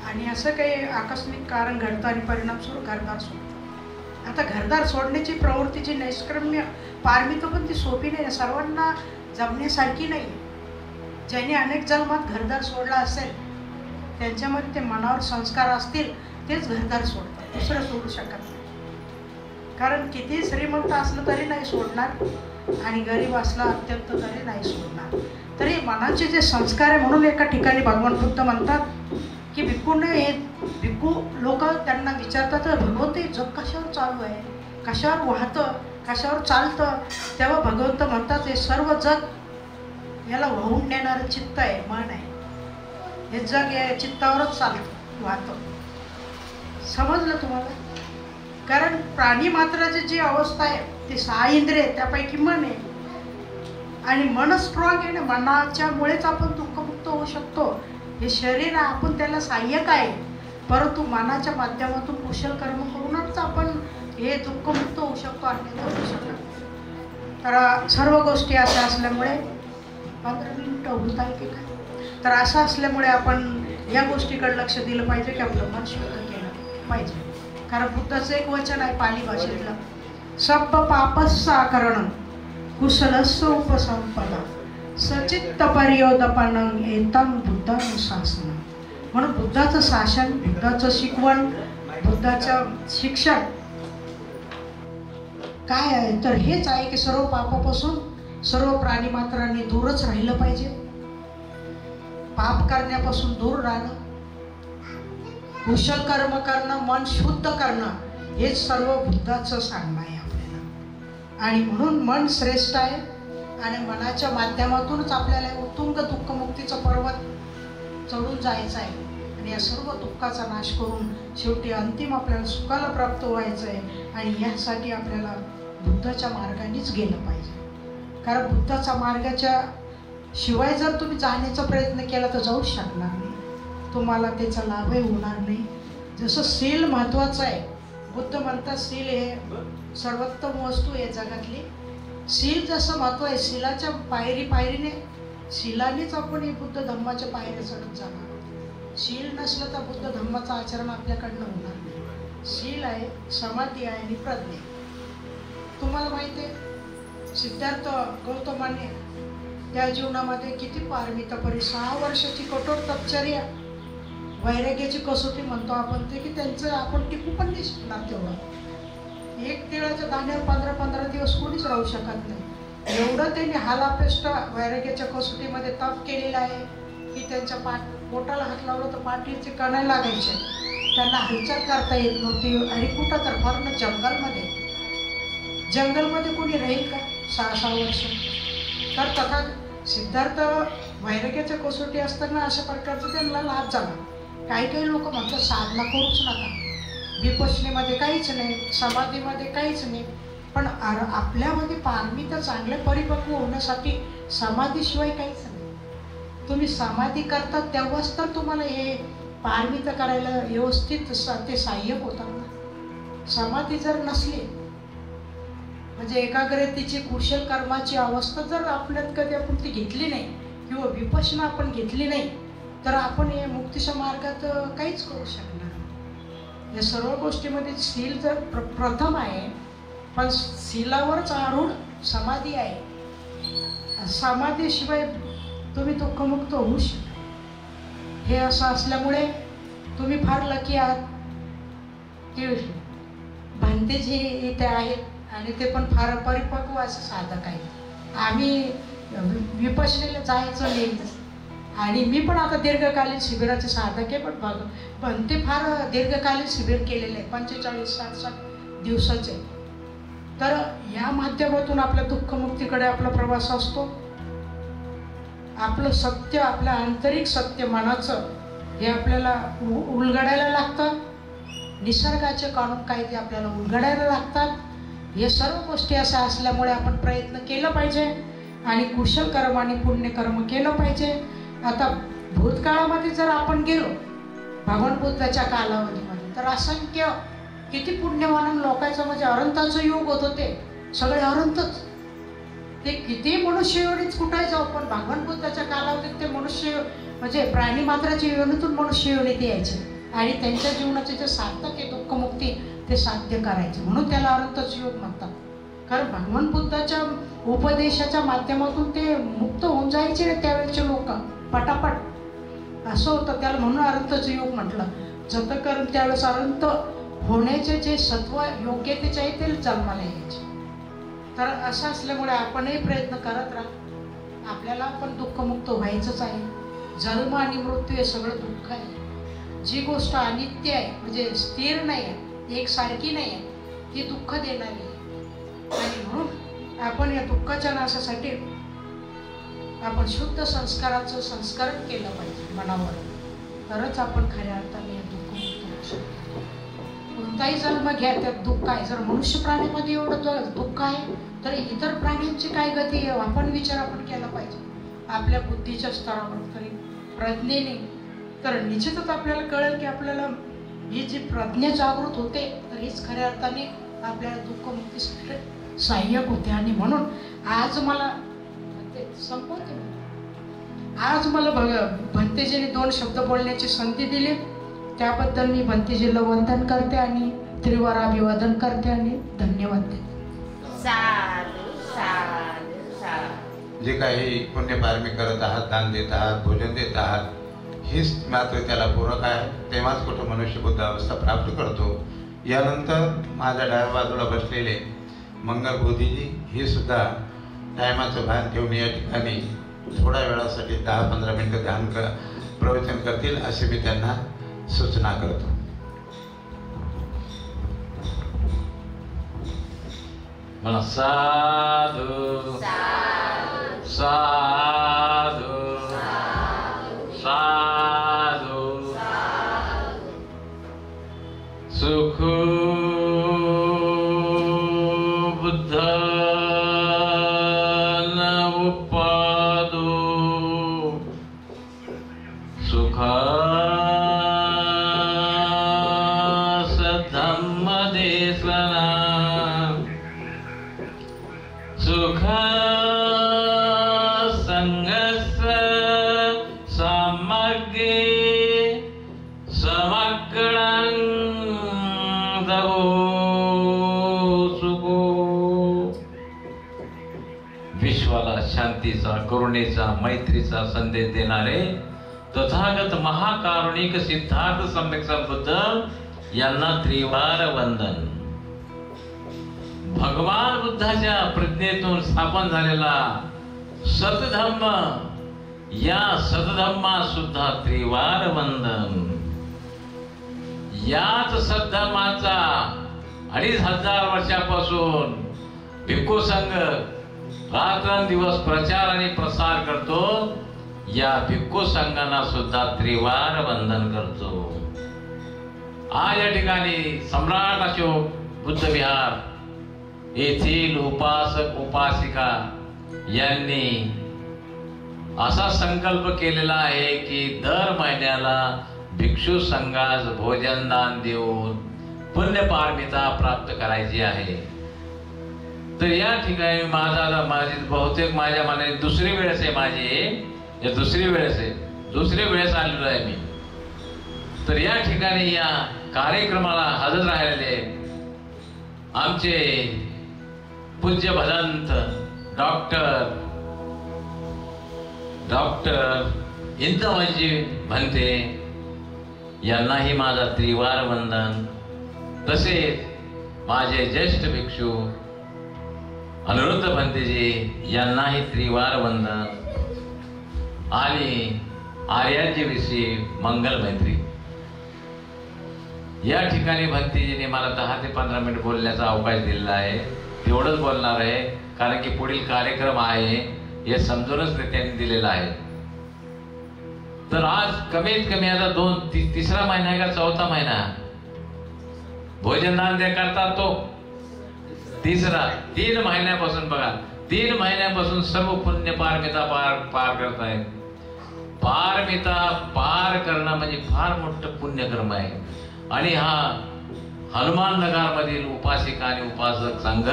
आणि असं काही आकस्मिक कारण घडतं आणि परिणामस्वरूप घरदार सोडतात. आता घरदार सोडण्याची प्रवृत्तीची नैष्क्रम्य पारमितं पण ती सोपी नाही, सर्वांना जमण्यासारखी नाही. ज्यांनी अनेक जन्मात घरदार सोडला असेल त्यांच्यामध्ये ते मनावर संस्कार असतील तेच घरदार सोडतात, दुसरं सोडू शकत नाही. कारण किती श्रीमंत असलं तरी नाही सोडणार आणि गरीब असला अत्यंत तरी नाही सोडणार. तरी मनाचे जे संस्कार आहे, म्हणून एका ठिकाणी भगवान बुद्ध म्हणतात की भिक्खूंना हे भिक्खू लोक त्यांना विचारतात भगवंत जग कशावर चालू आहे, कशावर वाहतं, कशावर चालतं. तेव्हा भगवंत म्हणतात हे सर्व जग याला वाहून नेणारं चित्त आहे, मन आहे. हे जग या चित्तावरच चालतं, वाहतं. समजलं तुम्हाला? कारण प्राणी मात्राची जी अवस्था आहे ती 6 इंद्रिय त्यापैकी मन आहे. आणि मन स्ट्रॉंग आहे ना, मनाच्यामुळेच आपण दुःखमुक्त होऊ शकतो. हे शरीर आपण त्याला सहाय्यक आहे, परंतु मनाच्या माध्यमातून कुशल कर्म करूनच आपण हे दुःखमुक्त होऊ शकतो, अन्यथा होऊ शकतो. तर सर्व गोष्टी अशा असल्यामुळे 15 मिनिटं होत आहे की काय, तर असं असल्यामुळे आपण या गोष्टीकडे लक्ष दिलं पाहिजे की आपलं मन शुद्ध केलं पाहिजे. कारण बुद्धाचं एक वचन आहे पाली भाषेतलं, सप्प पापस्साकरणं कुशलस्य उपसंपदा सचित्त पर्योदपनं एतं बुद्धानुशासनं. म्हणून बुद्धाचं शासन, बुद्धाचं शिकवण, बुद्धाचं शिक्षण काय आहे तर हेच आहे की सर्व पापापासून सर्व प्राणी मात्रांनी दूरच राहिलं पाहिजे. पाप करण्यापासून दूर राहणं, कुशल कर्म करणं, मन शुद्ध करणं, हेच सर्व बुद्धाचं सांगणं आहे आपल्याला. आणि म्हणून मन श्रेष्ठ आहे आणि मनाच्या माध्यमातूनच आपल्याला उत्तुंग दुःखमुक्तीचं पर्वत चढून जायचं आहे. आणि या सर्व दुःखाचा नाश करून शेवटी अंतिम आपल्याला सुखाला प्राप्त व्हायचं आहे. आणि यासाठी आपल्याला बुद्धाच्या मार्गानेच गेलं पाहिजे. कारण बुद्धाच्या मार्गाच्या शिवाय जर तुम्ही जाण्याचा प्रयत्न केला तर जाऊच शकणार नाही, तुम्हाला त्याचा लाभही होणार नाही. जसं शील महत्त्वाचं आहे, बुद्ध म्हणतात शील हे सर्वोत्तम वस्तू आहे जगातली. शील जसं महत्त्व आहे, शीलाच्या पायरीने शीलानेच आपण हे बुद्ध धम्माच्या पायऱ्या चढत जाणार. शील नसलं तर बुद्ध धम्माचं आचरण आपल्याकडनं होणार नाही. शील आहे, समाधी आहे आणि प्रज्ञा. तुम्हाला माहिती आहे सिद्धार्थ गौतमाने त्या जीवनामध्ये किती पारमिता परी 6 वर्षाची कठोर तपश्चर्या, वैराग्याची कसोटी म्हणतो आपण ते, की त्यांचं आपण टिकू पण नाही शकणार तेवढं. एक तिळाच्या दाण्यावर 15-15 दिवस कोणीच राहू शकत नाही. एवढं त्यांनी हालापेष्ट वैराग्याच्या कसोटीमध्ये तप केलेलं आहे की त्यांच्या पोटाला हात लावलं तर पाठीचे कणा लागायचे, त्यांना हालचाल करता येत नव्हती. आणि कुठं तर फारनं जंगलमध्ये कोणी राहील का 6 वर्ष? तर तथा सिद्धार्थ वैराग्याच्या कसोटी असताना अशा प्रकारचा त्यांना लाभ झाला. काही लोक म्हणतात साधना करूच नका, विपश्यनेमध्ये काहीच नाही, समाधीमध्ये काहीच नाही. पण आपल्यामध्ये पारमिता चांगल्या परिपक्व होण्यासाठी समाधीशिवाय काहीच नाही. तुम्ही समाधी करता तेव्हाच तर तुम्हाला हे पारमिता करायला व्यवस्थित ते सहाय्यक होतात ना. समाधी जर नसली म्हणजे एकाग्रतेची कुशल कर्माची अवस्था जर आपल्यात कधी आपण ती घेतली नाही किंवा विपश्यना आपण घेतली नाही तर आपण या मुक्तीच्या मार्गात काहीच करू शकणार नाही. या सर्व गोष्टीमध्ये शील जर प्रथम आहे, पण शीलावरच आरूढ समाधी आहे. समाधीशिवाय तुम्ही दुःखमुक्त होऊ शकता. हे असं असल्यामुळे तुम्ही फार लकी आहात की भांतेजी इथे आहेत आणि ते पण फार परिपक्व असं साधक आहेत. आम्ही विपश्यनेला जायचं नेहमी आणि मी पण आता दीर्घकालीन शिबिराचे साधक आहे. पण ते फार दीर्घकालीन शिबिर केलेलं आहे, 45-60 दिवसाचे. तर या माध्यमातून आपल्या दुःखमुक्तीकडे आपला प्रवास असतो. आपलं सत्य, आपलं आंतरिक सत्य मनाचं हे आपल्याला उलगडायला लागतं. निसर्गाचे कानून कायदे आपल्याला उलगडायला लागतात. हे सर्व गोष्टी अशा असल्यामुळे आपण प्रयत्न केला पाहिजे आणि कुशल कर्म आणि पुण्यकर्म केलं पाहिजे. आता भूतकाळामध्ये जर आपण गेलो भगवान बुद्धाच्या कालावधीमध्ये तर असंख्य किती पुण्यवान लोकांचं म्हणजे अनंताचं युग होत होते, सगळे अनंतच. ते किती मनुष्य योनीच कुठे जाऊ पण भगवान बुद्धाच्या कालावधीत ते मनुष्य म्हणजे प्राणी मात्राच्या योनीतून मनुष्य योनीत यायचे आणि त्यांच्या जीवनाचे जे सार्थक आहे दुःखमुक्ती ते साध्य करायचे, म्हणून त्याला अनंतच योग म्हणतात. कारण भगवान बुद्धाच्या उपदेशाच्या माध्यमातून ते मुक्त होऊन जायचे त्यावेळेचे लोक पटापट. असं होतं, त्याला म्हणून अनंतच योग म्हटलं. जत करून त्यावेळेस अनंत होण्याचे जे सत्व योग्यतेचे आहे ते जन्माला यायचे. तर असं असल्यामुळे आपणही प्रयत्न करत राहा. आपल्याला पण दुःखमुक्त व्हायचंच आहे. जन्म आणि मृत्यू हे सगळं दुःख आहे. जी गोष्ट अनित्य आहे म्हणजे स्थिर नाही आहे, एकसारखी नाही आहे, ती दुःख देणारी आहे. आणि म्हणून आपण या दुःखाच्या नाशासाठी आपण शुद्ध संस्काराचं संस्करण केलं पाहिजे मनावर, तरच आपण खऱ्या अर्थाने या दुःखमुक्त होऊ शकतो. कोणताही जन्म घ्या त्यात दुःख आहे. जर मनुष्य प्राण्यामध्ये एवढं दुःख आहे तर इतर प्राण्यांची काय गती आहे आपण विचार आपण केला पाहिजे आपल्या बुद्धीच्या स्तरावर, तरी प्रज्ञेने. तर निश्चितच आपल्याला कळेल की आपल्याला ही जी प्रज्ञा जागृत होते तर हीच खऱ्या अर्थाने आपल्याला दुःखमुक्तीसाठी सहाय्यक होते. आणि म्हणून आज मला संपवते, आज मला भंतेजीने 2 शब्द बोलण्याची संधी दिली, त्याबद्दल मी भंतेजीला वंदन करते आणि त्रिवार अभिवादन करते आणि धन्यवाद देते. साधू साधू साधू. जे काही पुण्यपारमी करत आहात, दान देत आहात, भोजन देत आहात, हीच मात्र त्याला पूरक आहे. तेव्हाच कुठं मनुष्य बुद्ध अवस्था प्राप्त करतो. यानंतर माझ्या डाव्या बाजूला बसलेले मंगल बोधीजी हे सुद्धा टायमाचं भान ठेवून या ठिकाणी थोड्या वेळासाठी 10-15 मिनिटं ध्यान प्रवचन करतील असे मी त्यांना सूचना करतो. मला साधू साधू साधू सुख बुद्ध न उपादो सुख धम्म देशना सुख संगस समग्रे समग्रं दगो सुखो. विश्वाला शांतीचा, करुणेचा, मैत्रीचा संदेश देणारे तथागत महाकारुणिक सिद्धार्थ सम्यक संबुद्ध यांना त्रिवार वंदन. भगवान बुद्धाच्या प्रज्ञेतून स्थापन झालेला सतधम्म, या सतधम्मा सुद्धा त्रिवार वंदन. याच सतधम्माचा 2500 वर्षापासून भिक्खू संघ रात्रंदिवस प्रचार आणि प्रसार करतो. या भिक्खू संघांना सुद्धा त्रिवार वंदन करतो. आज या ठिकाणी सम्राट अशोक बुद्ध विहार येथील उपासक उपासिका यांनी असा संकल्प केलेला आहे की दर महिन्याला भिक्षू संघास भोजन दान देऊन पुण्यपारमिता प्राप्त करायची आहे. तर या ठिकाणी माझी बहुतेक माझ्या मनाने दुसरी वेळेस आहे माझी, दुसरी वेळेस आलेलो आहे मी. तर या ठिकाणी या कार्यक्रमाला हजर राहिलेले आमचे पूज्य भदंत डॉक्टर इंदमजी भंते, यांनाही माझा त्रिवार वंदन, तसेच माझे ज्येष्ठ भिक्षू अनिरुद्ध भंतेजी यांनाही त्रिवार वंदन आणि आर्यांची विषयी मंगल मैत्री. या ठिकाणी भंतेजीने मला 10 ते 15 मिनिट बोलण्याचा अवकाश दिलेला आहे. तेवढंच बोलणार आहे, कारण की पुढील कार्यक्रम आहे हे समजूनच त्यांनी दिलेलं आहे. तर आज कमीत कमी आता 3रा महिना आहे का 4था महिना भोजनदान जे करतात तो 3 महिन्यापासून बघा, 3 महिन्यापासून सर्व पुण्य पारमिता पार करतायत. पारमिता पार करणं म्हणजे फार मोठं पुण्यकर्म आहे. आणि हा हनुमान नगरमधील उपासिका आणि उपासक संघ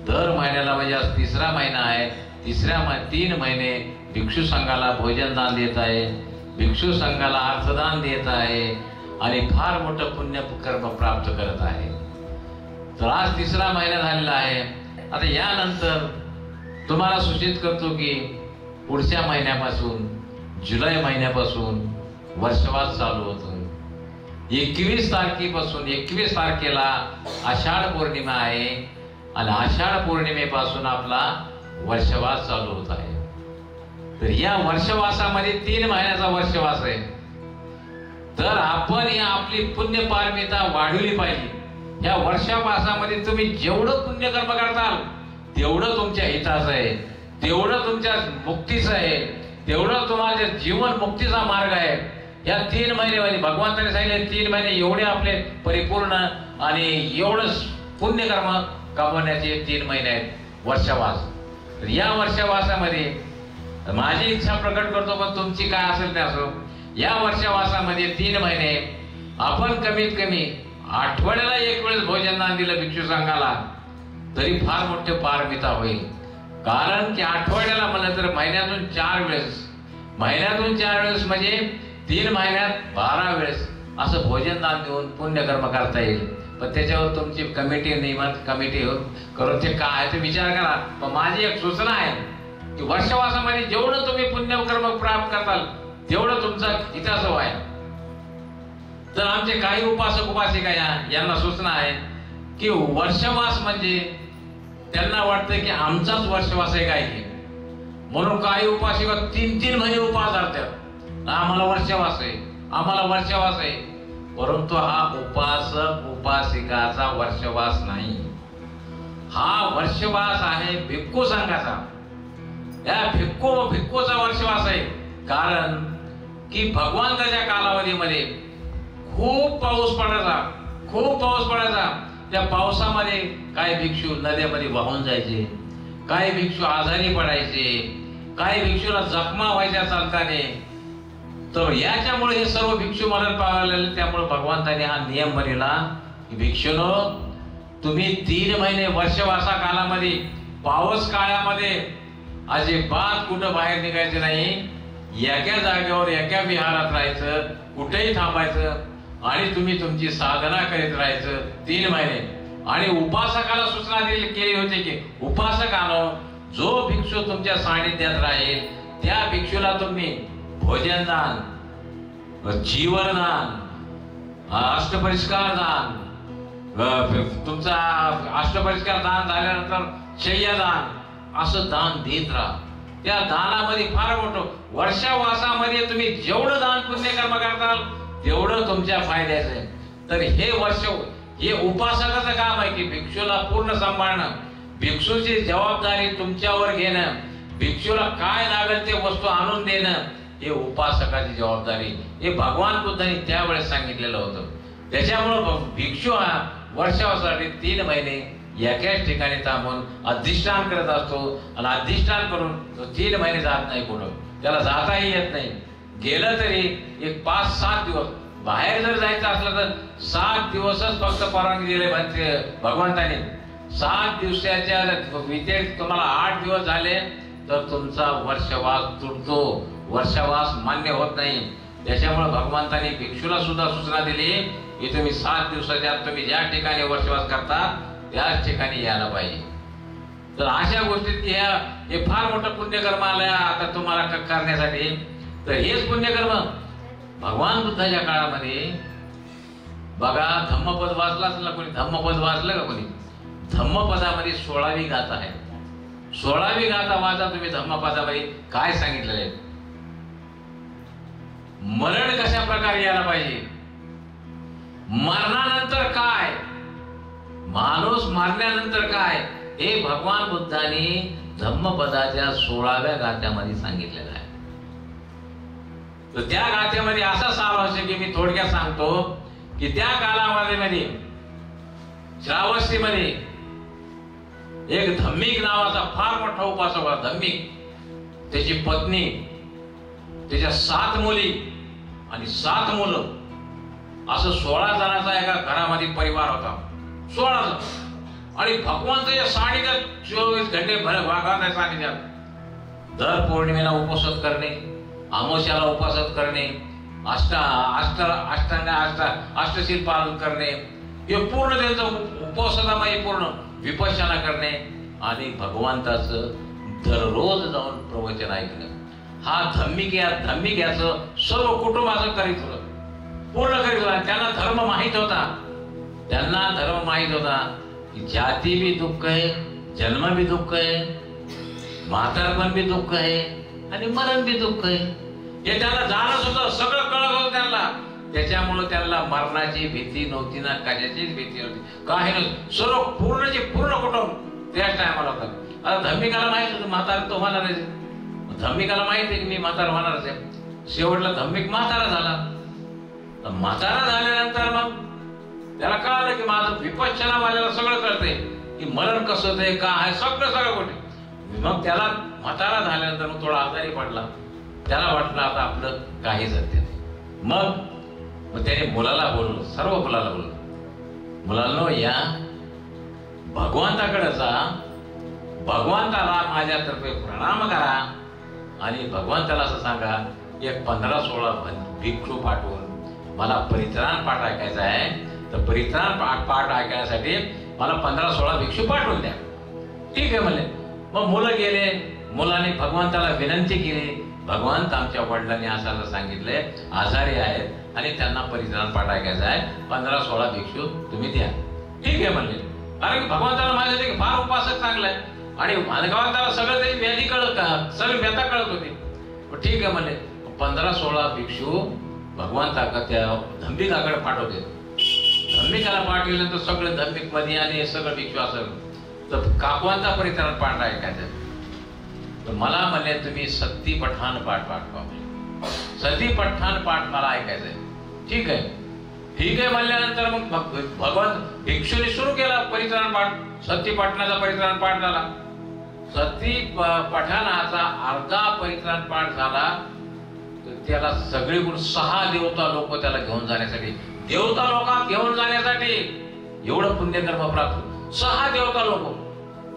दर महिन्याला, म्हणजे आज 3रा महिना आहे, 3 महिने भिक्षू संघाला भोजनदान देत आहे, भिक्षू संघाला अर्थदान देत आहे आणि फार मोठं पुण्यकर्म प्राप्त करत आहे. तर आज 3रा महिना झालेला आहे. आता यानंतर तुम्हाला सूचित करतो की पुढच्या महिन्यापासून, जुलै महिन्यापासून वर्षवास चालू होतो. 21 तारखेपासून 21 तारखेला आषाढ पौर्णिमा आहे आणि आषाढ पौर्णिमेपासून आपला वर्षवास चालू होत आहे. तर या वर्षवासामध्ये 3 महिन्याचा वर्षवास आहे. तर आपण या आपली पुण्य पारमिता वाढवली पाहिजे. या वर्षवासामध्ये तुम्ही जेवढं पुण्यकर्म करताल तेवढं तुमच्या हिताचं आहे, तेवढं तुमच्या मुक्तीचं आहे, तेवढं तुम्हाला जीवन मुक्तीचा मार्ग आहे. या 3 महिन्यामध्ये भगवंताने सांगितले 3 महिने एवढे आपले परिपूर्ण आणि एवढं पुण्यकर्म कमवण्याचे 3 महिने आहेत वर्षवास. तर या वर्षवासामध्ये माझी इच्छा प्रकट करतो, पण तुमची काय असेल ते असो. या वर्षवासामध्ये 3 महिने आपण कमीत कमी आठवड्याला 1 वेळेस भोजनदान दिलं भिक्षू संघाला तरी फार मोठे पारमिता होईल. कारण की आठवड्याला म्हणलं तर महिन्यातून 4 वेळेस, महिन्यातून 4 वेळेस म्हणजे 3 महिन्यात 12 वेळेस असं भोजनदान देऊन पुण्यकर्म करता येईल. पण त्याच्यावर तुमची कमिटी नियमित कमिटी करून ते काय ते विचार करा. पण माझी एक सूचना आहे की वर्षवासामध्ये जेवढं तुम्ही पुण्यकर्म प्राप्त करताल तेवढं तुमचं हिताचं आहे. तर आमचे काही उपासक उपासिका यांना सूचना आहे की वर्षवास म्हणजे त्यांना वाटतं की आमचाच वर्षवास आहे काय की, म्हणून काही उपासिका 3 महिने उपास धरतात. आम्हाला वर्षवास आहे, आम्हाला वर्षवास आहे. परंतु हा उपासक उपासिकाचा वर्षवास नाही, हा वर्षवास आहे भिक्खू संघाचा. या भिक्खूचा वर्षवास आहे. कारण की भगवंताच्या कालावधीमध्ये खूप पाऊस पडायचा. त्या पावसामध्ये काही भिक्षू नद्यामध्ये वाहून जायचे, काही भिक्षू आजारी पडायचे, काही भिक्षूला जखमा व्हायच्या चालताने. तर याच्यामुळे हे सर्व भिक्षू मरण पावलेले. त्यामुळे भगवंताने हा नियम बनवला की भिक्षूनो, तुम्ही 3 महिने वर्षवासा कालामध्ये पाऊस काळामध्ये अजिबात कुठं बाहेर निघायचं नाही. एका जागेवर एका विहारात राहायचं, कुठेही थांबायचं आणि तुम्ही तुमची साधना करीत राहायचं 3 महिने. आणि उपासकाला सूचना केली होती की उपासकानो, जो भिक्षू तुमच्या सानिध्यात राहील त्या भिक्षूला तुम्ही भोजनदान, जीवनदान, अष्टपरिष्कार दान, तुमचा अष्टपरिष्कार दान झाल्यानंतर शय्यादान असं दान देत राहा. त्या दानामध्ये फार मोठं वर्षवासामध्ये तुम्ही जेवढं दान पुण्यकर्म करताल तेवढं तुमच्या फायद्याचं आहे. तर हे उपासकाचं काम आहे की भिक्षूला पूर्ण सांभाळणं, भिक्षूची जबाबदारी तुमच्यावर घेणं, भिक्षूला काय लागेल ते वस्तू आणून देणं, हे उपासकाची जबाबदारी. हे भगवान बुद्धांनी त्यावेळेस सांगितलेलं होतं. त्याच्यामुळं भिक्षू हा वर्षासाठी 3 महिने एकाच ठिकाणी थांबून अधिष्ठान करत असतो आणि अधिष्ठान करून तो 3 महिने जात नाही, कुठं त्याला जाताही येत नाही. गेलं तरी एक 5-7 दिवस बाहेर जर जायचं असलं तर 7 दिवसच फक्त परवानगी दिले भगवंताने. 7 दिवसाच्या व्यतिरिक्त तुम्हाला 8 दिवस झाले तर तुमचा वर्षवास तुटतो, वर्षवास मान्य होत नाही. त्याच्यामुळे भगवंताने भिक्षूला सुद्धा सूचना दिली की तुम्ही 7 दिवसाच्या आत तुम्ही ज्या ठिकाणी वर्षवास करता त्याच ठिकाणी यायला पाहिजे. तर अशा गोष्टीत की हे फार मोठं पुण्यकर्म आलंय आता तुम्हाला करण्यासाठी. तर हेच पुण्यकर्म भगवान बुद्धाच्या काळामध्ये बघा, धम्मपद वाचला असेल ना कोणी? धम्मपद वाचलं का कोणी? धम्मपदामध्ये 16वी गाथा आहे. 16वी गाथा वाचा तुम्ही. धम्मपदामध्ये काय सांगितलेलं आहे? मरण कशा प्रकारे यायला पाहिजे, मरणानंतर काय, माणूस मारल्यानंतर काय, हे भगवान बुद्धांनी धम्मपदाच्या 16व्या गाथ्यामध्ये सांगितलेलं आहे. तर त्या गाथ्यामध्ये असा सारांश की मी थोडक्यात सांगतो की त्या कालावधीमध्ये श्रावस्तीमध्ये एक धम्मिक नावाचा फार मोठा उपासक होता. धम्मिक, त्याची पत्नी, त्याच्या 7 मुली आणि 7 मुलं, असं 16 जणांचा एका घरामध्ये परिवार होता. 16 जण. आणि भगवंताच्या सानिध्यात 24 घंटे भागात सानिध्यात दर पौर्णिमेला उपवास करणे, अमावस्याला उपवास करणे, अष्टशील पालन करणे, हे पूर्ण त्यांचं उपवासामध्ये पूर्ण विपश्यना करणे आणि भगवंताचं दररोज जाऊन प्रवचन ऐकणं. हा धम्मिक याचं सर्व कुटुंबाचं करीत होतं, पूर्ण करीत होता. त्यांना धर्म माहित होता. त्यांना धर्म माहित होता की जाती भी दुःख आहे, जन्म भी दुःख आहे, म्हातारपण भी दुःख आहे आणि मरण भी दुःख आहे. हे त्यांना जाणच होतं, सगळं कळत होतं त्यांना. त्याच्यामुळे त्यांना मरणाची भीती नव्हती ना कशाचीच भीती नव्हती, काही नव्हती. सर्व पूर्णचे पूर्ण कुटुंब त्याच टायमाला होता. आता धम्मिकाला माहित होतं म्हातारा तो होणार आहे. धम्मिकाला माहित आहे की मी म्हातारा होणारच आहे. शेवटला धम्मिक म्हातारा झाला. म्हातारा झाल्यानंतर मग त्याला कळलं की माझं विपश्यना वाल्याला सगळं कळतंय की मरण कसं होतंय, का आहे, सगळं गोष्टी. मग त्याला म्हातारा झाल्यानंतर मग थोडा आजारी पडला. त्याला वाटलं आता आपलं काही सत्य नाही. मग त्याने मुलाला बोलवलं, सर्व मुलाला बोलवलं, मुलांनो या भगवंताकडे जा, भगवंताला माझ्यातर्फे प्रणाम करा आणि भगवंताला असं सांगा एक 15-16 भिक्षू पाठवून मला परित्राण पाठ ऐकायचा आहे. तर परित्राण पाठ ऐकण्यासाठी मला 15-16 भिक्षू पाठवून द्या. ठीक आहे म्हणले. मग मुलं गेले. मुलांनी भगवंताला विनंती केली, भगवंत आमच्या वडिलांनी असं सांगितलंय, आजारी आहेत आणि त्यांना परित्राण पाठ ऐकायचा आहे, 15-16 भिक्षू तुम्ही द्या. ठीक आहे म्हणले. कारण की भगवंताला माहिती फार उपासक चांगला आहे आणि भगवंताला सगळं त्याची व्याधी कळत का, सगळी व्यथा कळत होती. ठीक आहे म्हणले. 15-16 भिक्षू भगवंताकडे त्या धम्मिकाकडे पाठवते. धम्मिकाला पाठवल्यानंतर सगळे धम्मिक मध्ये आणि सगळं भिक्षू असं तर काकवांचा परित्राण पाठ ऐकायचं. तर मला म्हणले तुम्ही सती पठाण पाठ पाठवा. सती पठाण पाठ मला ऐकायचंय. ठीक आहे म्हणल्यानंतर मग भगवंत भिक्षूने सुरू केला परित्राण पाठ. सती पठणाचा परित्राण पाठ झाला. सती पठाणाचा अर्धा परित्राण पाठ झाला तर त्याला सगळीकडून 6 देवता लोक त्याला घेऊन जाण्यासाठी, देवता लोकात घेऊन जाण्यासाठी एवढं पुण्यकर्म प्राप्त. 6 देवता लोक,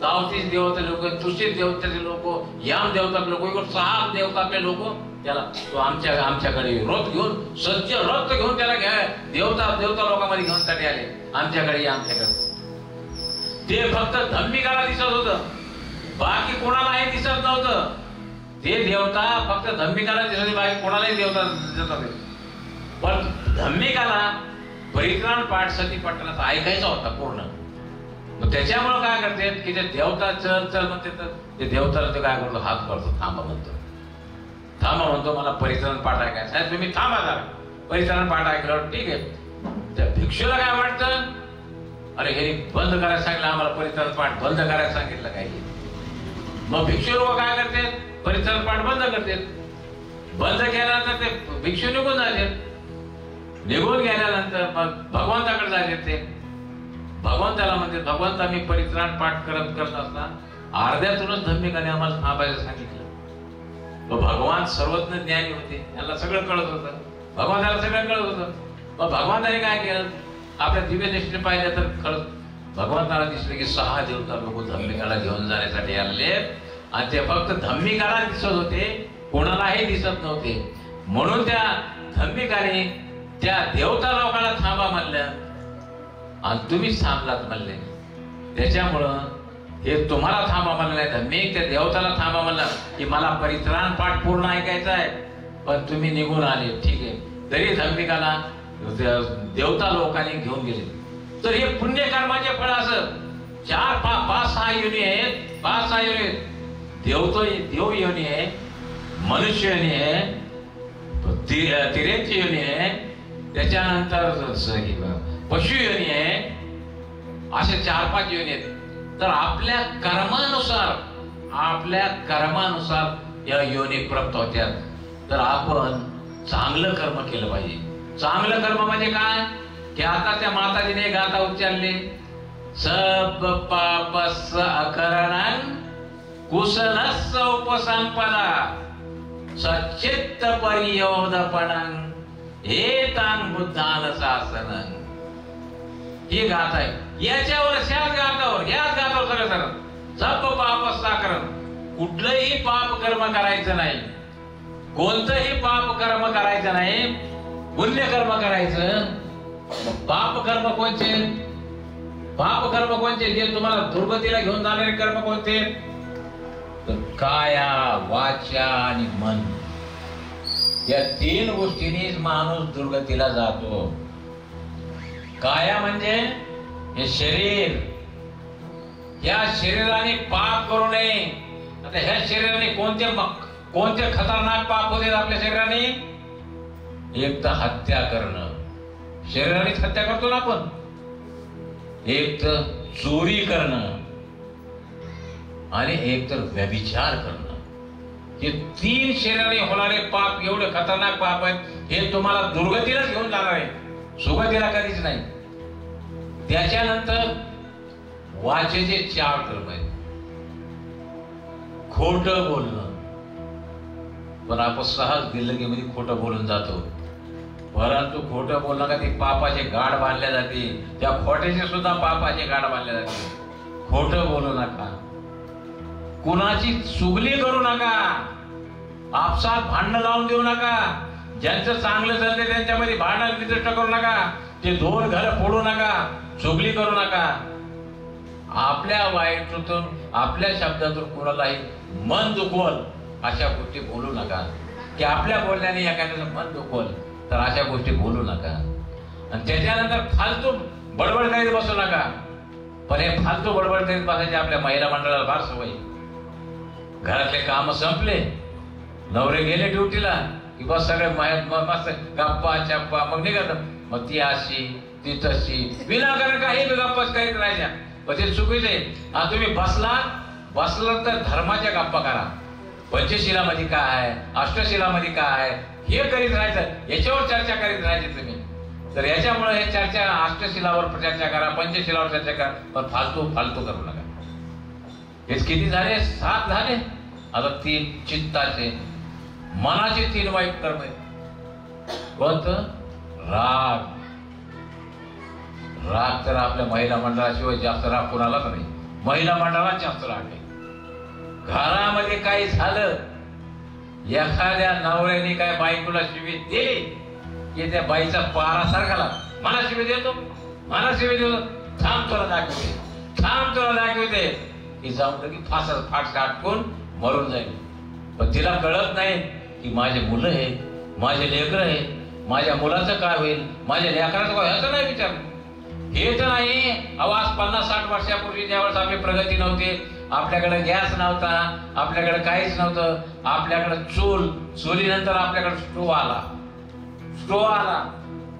34 देवता लोक, तुषित देवताचे लोक, याम देवताचे लोक, 6 देवतातले लोक त्याला तो आमच्याकडे रथ घेऊन सज्ज रथ घेऊन त्याला देवता लोकांमध्ये घेऊन साठी आले. आमच्याकडे ते फक्त धम्मिकाला दिसत होतं, बाकी कोणालाही दिसत नव्हतं. ते देवता फक्त धम्मिकाला दिसत होते, बाकी कोणालाही देवता दिसत होते. पण धम्मिकाला परित्राण पाठ सती पठणाचा ऐकायचा होता पूर्ण. मग त्याच्यामुळे काय करते की ते देवता चल म्हणते तर ते देवताला ते काय करतो, हात करतो, थांबा म्हणतो मला परित्राण पाठ ऐकायचा आहे, तुम्ही थांबा जरा. परित्राण पाठ ऐकलं ठीक आहे. त्या भिक्षूला काय वाटतं, अरे हे बंद करायला सांगितलं, आम्हाला परित्राण पाठ बंद करायला सांगितलं काय. मग भिक्षू लोक काय करते, परित्राण पाठ बंद करते. बंद केल्यानंतर ते भिक्षू निघून जाते. निघून गेल्यानंतर मग भगवंताकडे जाते. ते भगवंताला म्हणते, भगवंता मी परित्राण पाठ करत असता अर्ध्यातूनच धम्मिकाने आम्हाला थांबायला सांगितलं. तो भगवान सर्वज्ञ ज्ञानी होते, त्यांना सगळं कळत होतं, भगवंताला सगळं कळत होतं. मग भगवंताने काय केलं, आपल्या दिव्य दृष्टीने पाहिलं तर खरंच भगवंताला दिसलं की 6 देवता लोक धम्मिकाला घेऊन जाण्यासाठी आले आणि ते फक्त धम्मिकाला दिसत होते, कोणालाही दिसत नव्हते. म्हणून त्या धम्मिकाने त्या देवता लोकांना थांबा म्हणलं आणि तुम्हीच थांबलात म्हणले. त्याच्यामुळं हे तुम्हाला थांबा म्हणलं नाही, धम्मिक त्या देवताला थांबा म्हणलं की मला परित्राण पाठ पूर्ण ऐकायचा आहे, पण तुम्ही निघून आले. ठीक आहे, तरी धार्मिकाला देवता लोकांनी घेऊन गेले. तर हे पुण्यकर्माचे फळ असं 4-5-6 योनी आहेत. 5-6 योनी आहेत. देव योनी आहे, मनुष्य योनी आहे, तिरेची योनी आहे, त्याच्यानंतर पशु योनी आहे, असे 4-5 योनी आहेत. तर आपल्या कर्मानुसार या योनी प्राप्त होत्या. तर आपण चांगलं कर्म केलं पाहिजे. चांगलं कर्म म्हणजे काय की आता त्या माताजीने गाथा उच्चारले, सब पापस अकरणं कुशलस्य उपसंपदा सच्चित्त परियोदपणं एतां बुद्धान शासनं. ही गाथा आहे. याच्यावर याच गाथावर सगळं सब पापस अकरणं, कुठलंही पाप कर्म करायचं नाही, कोणतंही पाप कर्म करायचं नाही, पुण्य कर्म करायचं. पाप कर्म कोणते जे तुम्हाला दुर्गतीला घेऊन जाणारे कर्म कोणते? तर काया, वाचा आणि मन, या 3 गोष्टींनीच माणूस दुर्गतीला जातो. काया म्हणजे हे शरीर, या शरीराने पाप करू नये. आता ह्या शरीराने कोणते खतरनाक पाप होते आपल्या शरीराने? एक तर हत्या करणं, शरीरानेच हत्या करतो ना आपण. एक तर चोरी करणं आणि एक तर व्यभिचार करणं. हे 3 शरीराने होणारे पाप एवढे खतरनाक पाप आहेत. हे तुम्हाला दुर्गतीलाच घेऊन जाणार आहे, सुगतीला कधीच नाही. त्याच्यानंतर वाचेचे 4 कर्म आहेत. खोटं बोलणं, पण आपण सहज दिल्लगीमध्ये खोटं बोलून जातो. परंतु खोटं बोलणं का ते पापाचे गाढ बांधले जाते. त्या खोट्याचे सुद्धा पापाचे गाढ बांधले जाते. खोटं बोलू नका, कुणाची चुगली करू नका, आपसात भांडणं लावून देऊ नका. ज्यांचं चांगलं चालते त्यांच्यामध्ये भांडण विद्वेष करू नका. ते 2 घर फोडू नका, चुगली करू नका. आपल्या वाईटातून, आपल्या शब्दातून कोणालाही मन दुखवल अशा गोष्टी बोलू नका. की आपल्या बोलण्याने एखाद्याचं मन दुखवल तर अशा गोष्टी बोलू नका. आणि त्याच्यानंतर फालतू बडबड करीत बसू नका. पण हे फालतू बडबड करीत बसायचे आपल्या महिला मंडळाला फार सवय. घरातले काम संपले, नवरे गेले ड्युटीला की बस सगळे मस्त गप्पा चप्पा मग निघत. मग ती अशी ती तशी विनाकारण काही गप्पाच करीत राहायच्या. पण ते चुकीचे. तुम्ही बसलात तर धर्माच्या गप्पा करा. पंचशिलामध्ये काय आहे, अष्टशिलामध्ये काय आहे हे करीत राहायचं, याच्यावर चर्चा करीत राहायची तुम्ही. तर याच्यामुळे हे चर्चा अष्टशिलावर चर्चा करा, पंचशिलावर चर्चा करा, पण फालतू करू नका. हे किती झाले? 7 झाले. आता 3 चित्ताचे, मनाचे 3 वाईट कर्म आहेत. कोणतं? राग. तर आपल्या महिला मंडळाशिवाय जास्त राग कोणालाच नाही. महिला मंडळाला जास्त राग आहे. घरामध्ये काही झालं, एखाद्या नवऱ्याने काय बायकोला शिवी दिली की त्या बाईचा पारा सारखाला, मला शिवी देतो. थांब तुला दाखवते की जाऊन की फाट काटून मरून जाईल. पण तिला कळत नाही की माझे मुलं आहेत, माझे लेकरं आहेत, माझ्या मुलाचं काय होईल, माझ्या लेकराचं काय, असं नाही विचार. हे तर नाही. आज 50-60 वर्षापूर्वी ज्यावेळेस आपली प्रगती नव्हती, आपल्याकडे गॅस नव्हता, आपल्याकडे काहीच नव्हतं, आपल्याकडे चुलीनंतर आपल्याकडे स्टोव आला.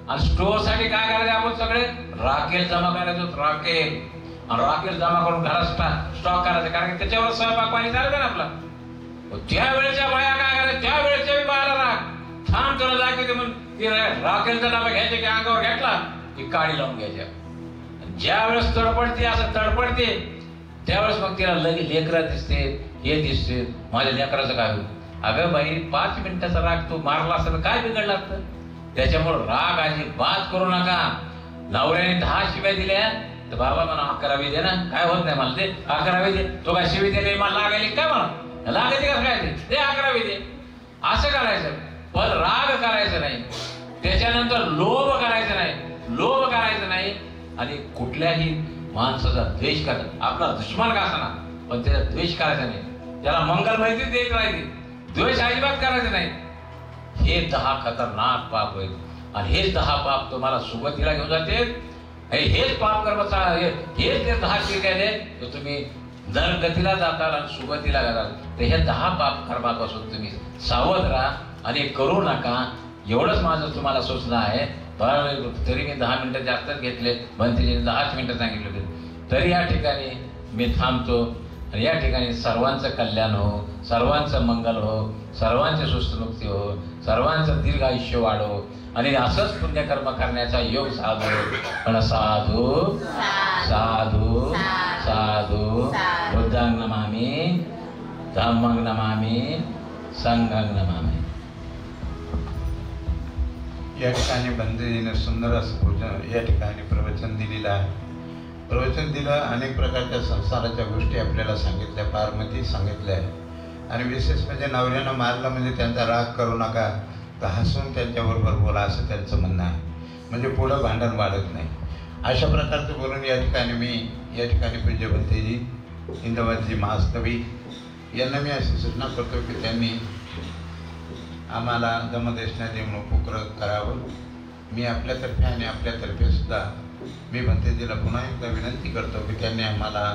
आणि स्टोव साठी काय करायचं? आपण सगळे राखेल जमा करायचो. राखेल जमा करून घरात स्टॉक करायचं, कारण त्याच्यावर स्वयंपाक पाणी चालतं ना आपला. त्यावेळेच्या बाया काय करायचं? त्यावेळेच्या बायाला राग. थांब तुला दाखवते म्हणून राखेलचा डबा घ्यायचे की अंगावर घेतला की काळी लावून घ्यायच्या. ज्या वेळेस तडपडते त्यावेळेस मग तिला लगे लेकरं दिसते, हे दिसते, माझ्या लेकराचं काय होईल. अगं बाई, 5 मिनिटाचा राग तू मारला असता काय बिघडलं असतं? त्याच्यामुळे राग अजिबात करू नका. नवऱ्याने 10 शिव्या दिल्या तर बाबा म्हणा 11वी दे ना, काय होत नाही मला, ते 11वी दे. तो काय शिवी दिली मला लागायली काय? म्हणा लागायची कसं काय? ते 11वी दे. असं करायचं. पण राग करायचं नाही. त्याच्यानंतर लोभ करायचं नाही. आणि कुठल्याही माणसाचा द्वेष करायचा. आपला दुश्मन का असणार, पण त्याचा द्वेष करायचा नाही. त्याला मंगल माहिती देत राहायची, द्वेष अजिबात करायचं नाही. हे 10 खतरनाक पाप आहेत आणि हेच 10 पाप तुम्हाला सुगतीला घेऊन जाते. हेच पाप कर्म हेच ते 10 केले तर तुम्ही नरगतीला जाताल आणि सुगतीला जाताल. तर हे 10 पाप कर्मापासून तुम्ही सावध राहा आणि करू नका. एवढंच माझं तुम्हाला सूचना आहे. तरी मी 10 मिनिटं जास्तच घेतले, भंतीजीने 10 मिनिटं सांगितले होते. तरी या ठिकाणी मी थांबतो आणि या ठिकाणी सर्वांचं कल्याण हो, सर्वांचं मंगल हो, सर्वांची सुस्तमुक्ती हो, सर्वांचं दीर्घ आयुष्य वाढो आणि असंच पुण्यकर्म करण्याचा योग साधो. पण साधू साधू साधू बुद्धांग नमामि, धम्मंग नमामि, संघंग नमामि. या ठिकाणी बंधूजीने सुंदर असं या ठिकाणी प्रवचन दिलेलं आहे. प्रवचन दिलं, अनेक प्रकारच्या संसाराच्या गोष्टी आपल्याला सांगितल्या, पारमती सांगितल्या आहे. आणि विशेष म्हणजे नवऱ्यानं मारलं म्हणजे त्यांचा राग करू नका, तर हसून त्यांच्याबरोबर बोला असं त्यांचं म्हणणं आहे. म्हणजे पुढं भांडण वाढत नाही. अशा प्रकारचं बोलून या ठिकाणी पूज्य भंतेजी इंदवादजी महास्तवी यांना मी अशी सूचना करतो की त्यांनी आम्हाला दमदेशना देऊन उपक्रम करावं. मी आपल्यातर्फे आणि आपल्यातर्फे सुद्धा मी भंतेजीला पुन्हा एकदा विनंती करतो की त्यांनी आम्हाला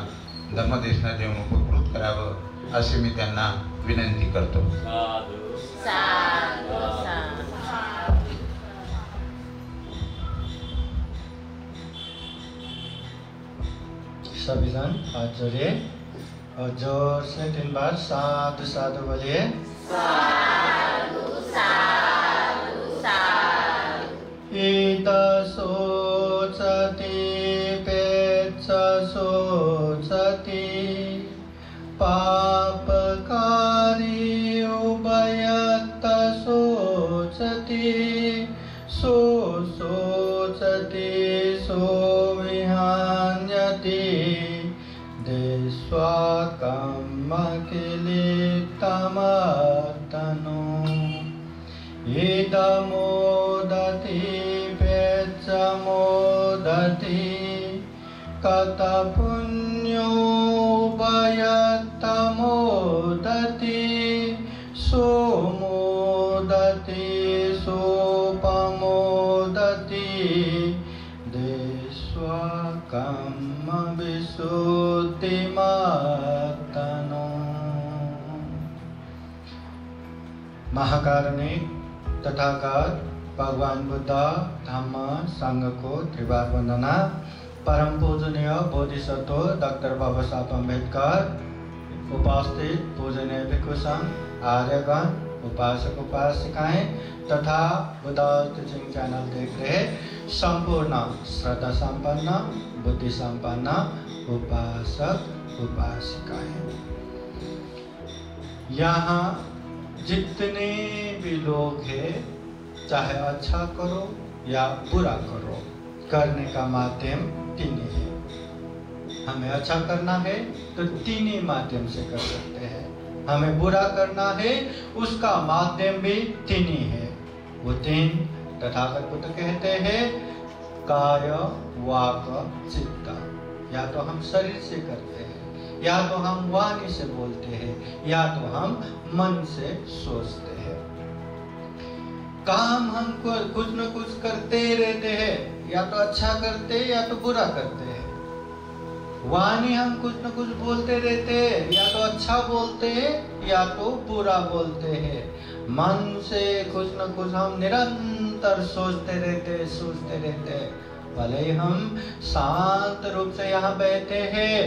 दमदेशना देऊन उपकृत करावं असे मी त्यांना विनंती करतो. सभी जन हाथ जोड़िए और जोर से 3 बार साधु साधु बोलिए. इत सोचति पेच सोचति पापकारी उभयत सोचति सो सोचति सो विहान्यति देस्वाकम्म किलितमर्तनो इदमोदति पेच्चमोदति कतपुण्योभयतमोदति सोमोदति सोपमोदति देस्वाकम्म विशुद्धिमर्तनो. महाकारुणिक तथागत भगवान बुद्ध धम्म संघ को त्रिवार वंदना. परम पूजनीय बोधिसत्व डॉक्टर बाबा साहब अम्बेडकर, उपस्थित पूजनीय भिक्षु संघ, आर्यगण, उपासक उपासिकाएं तथा बुद्धास टीचिंग चैनल देख रहे संपूर्ण श्रद्धा संपन्न बुद्धि संपन्न उपासक उपासिकाएं, यहाँ जितने भी लोग हैं, चाहे अच्छा करो या बुरा करो, करने का माध्यम 3 है. हमें अच्छा करना है तो 3 माध्यम से कर सकते हैं. हमें बुरा करना है उसका माध्यम भी 3 है. वो 3 तथागत बुद्ध कहते हैं काय वाक चित्त. या तो हम शरीर से करते हैं, या तो हम वाणी से बोलते हैं, या तो हम मन से सोचते हैं. काम हम कुछ न कुछ करते रहते हैं, या तो अच्छा करते हैं या तो बुरा करते हैं. वाणी हम कुछ न कुछ बोलते रहते हैं, या तो अच्छा बोलते हैं या तो बुरा बोलते हैं. मन से कुछ न कुछ हम निरंतर सोचते रहते हैं. भले ही हम शांत रूप से यहाँ बैठे हैं,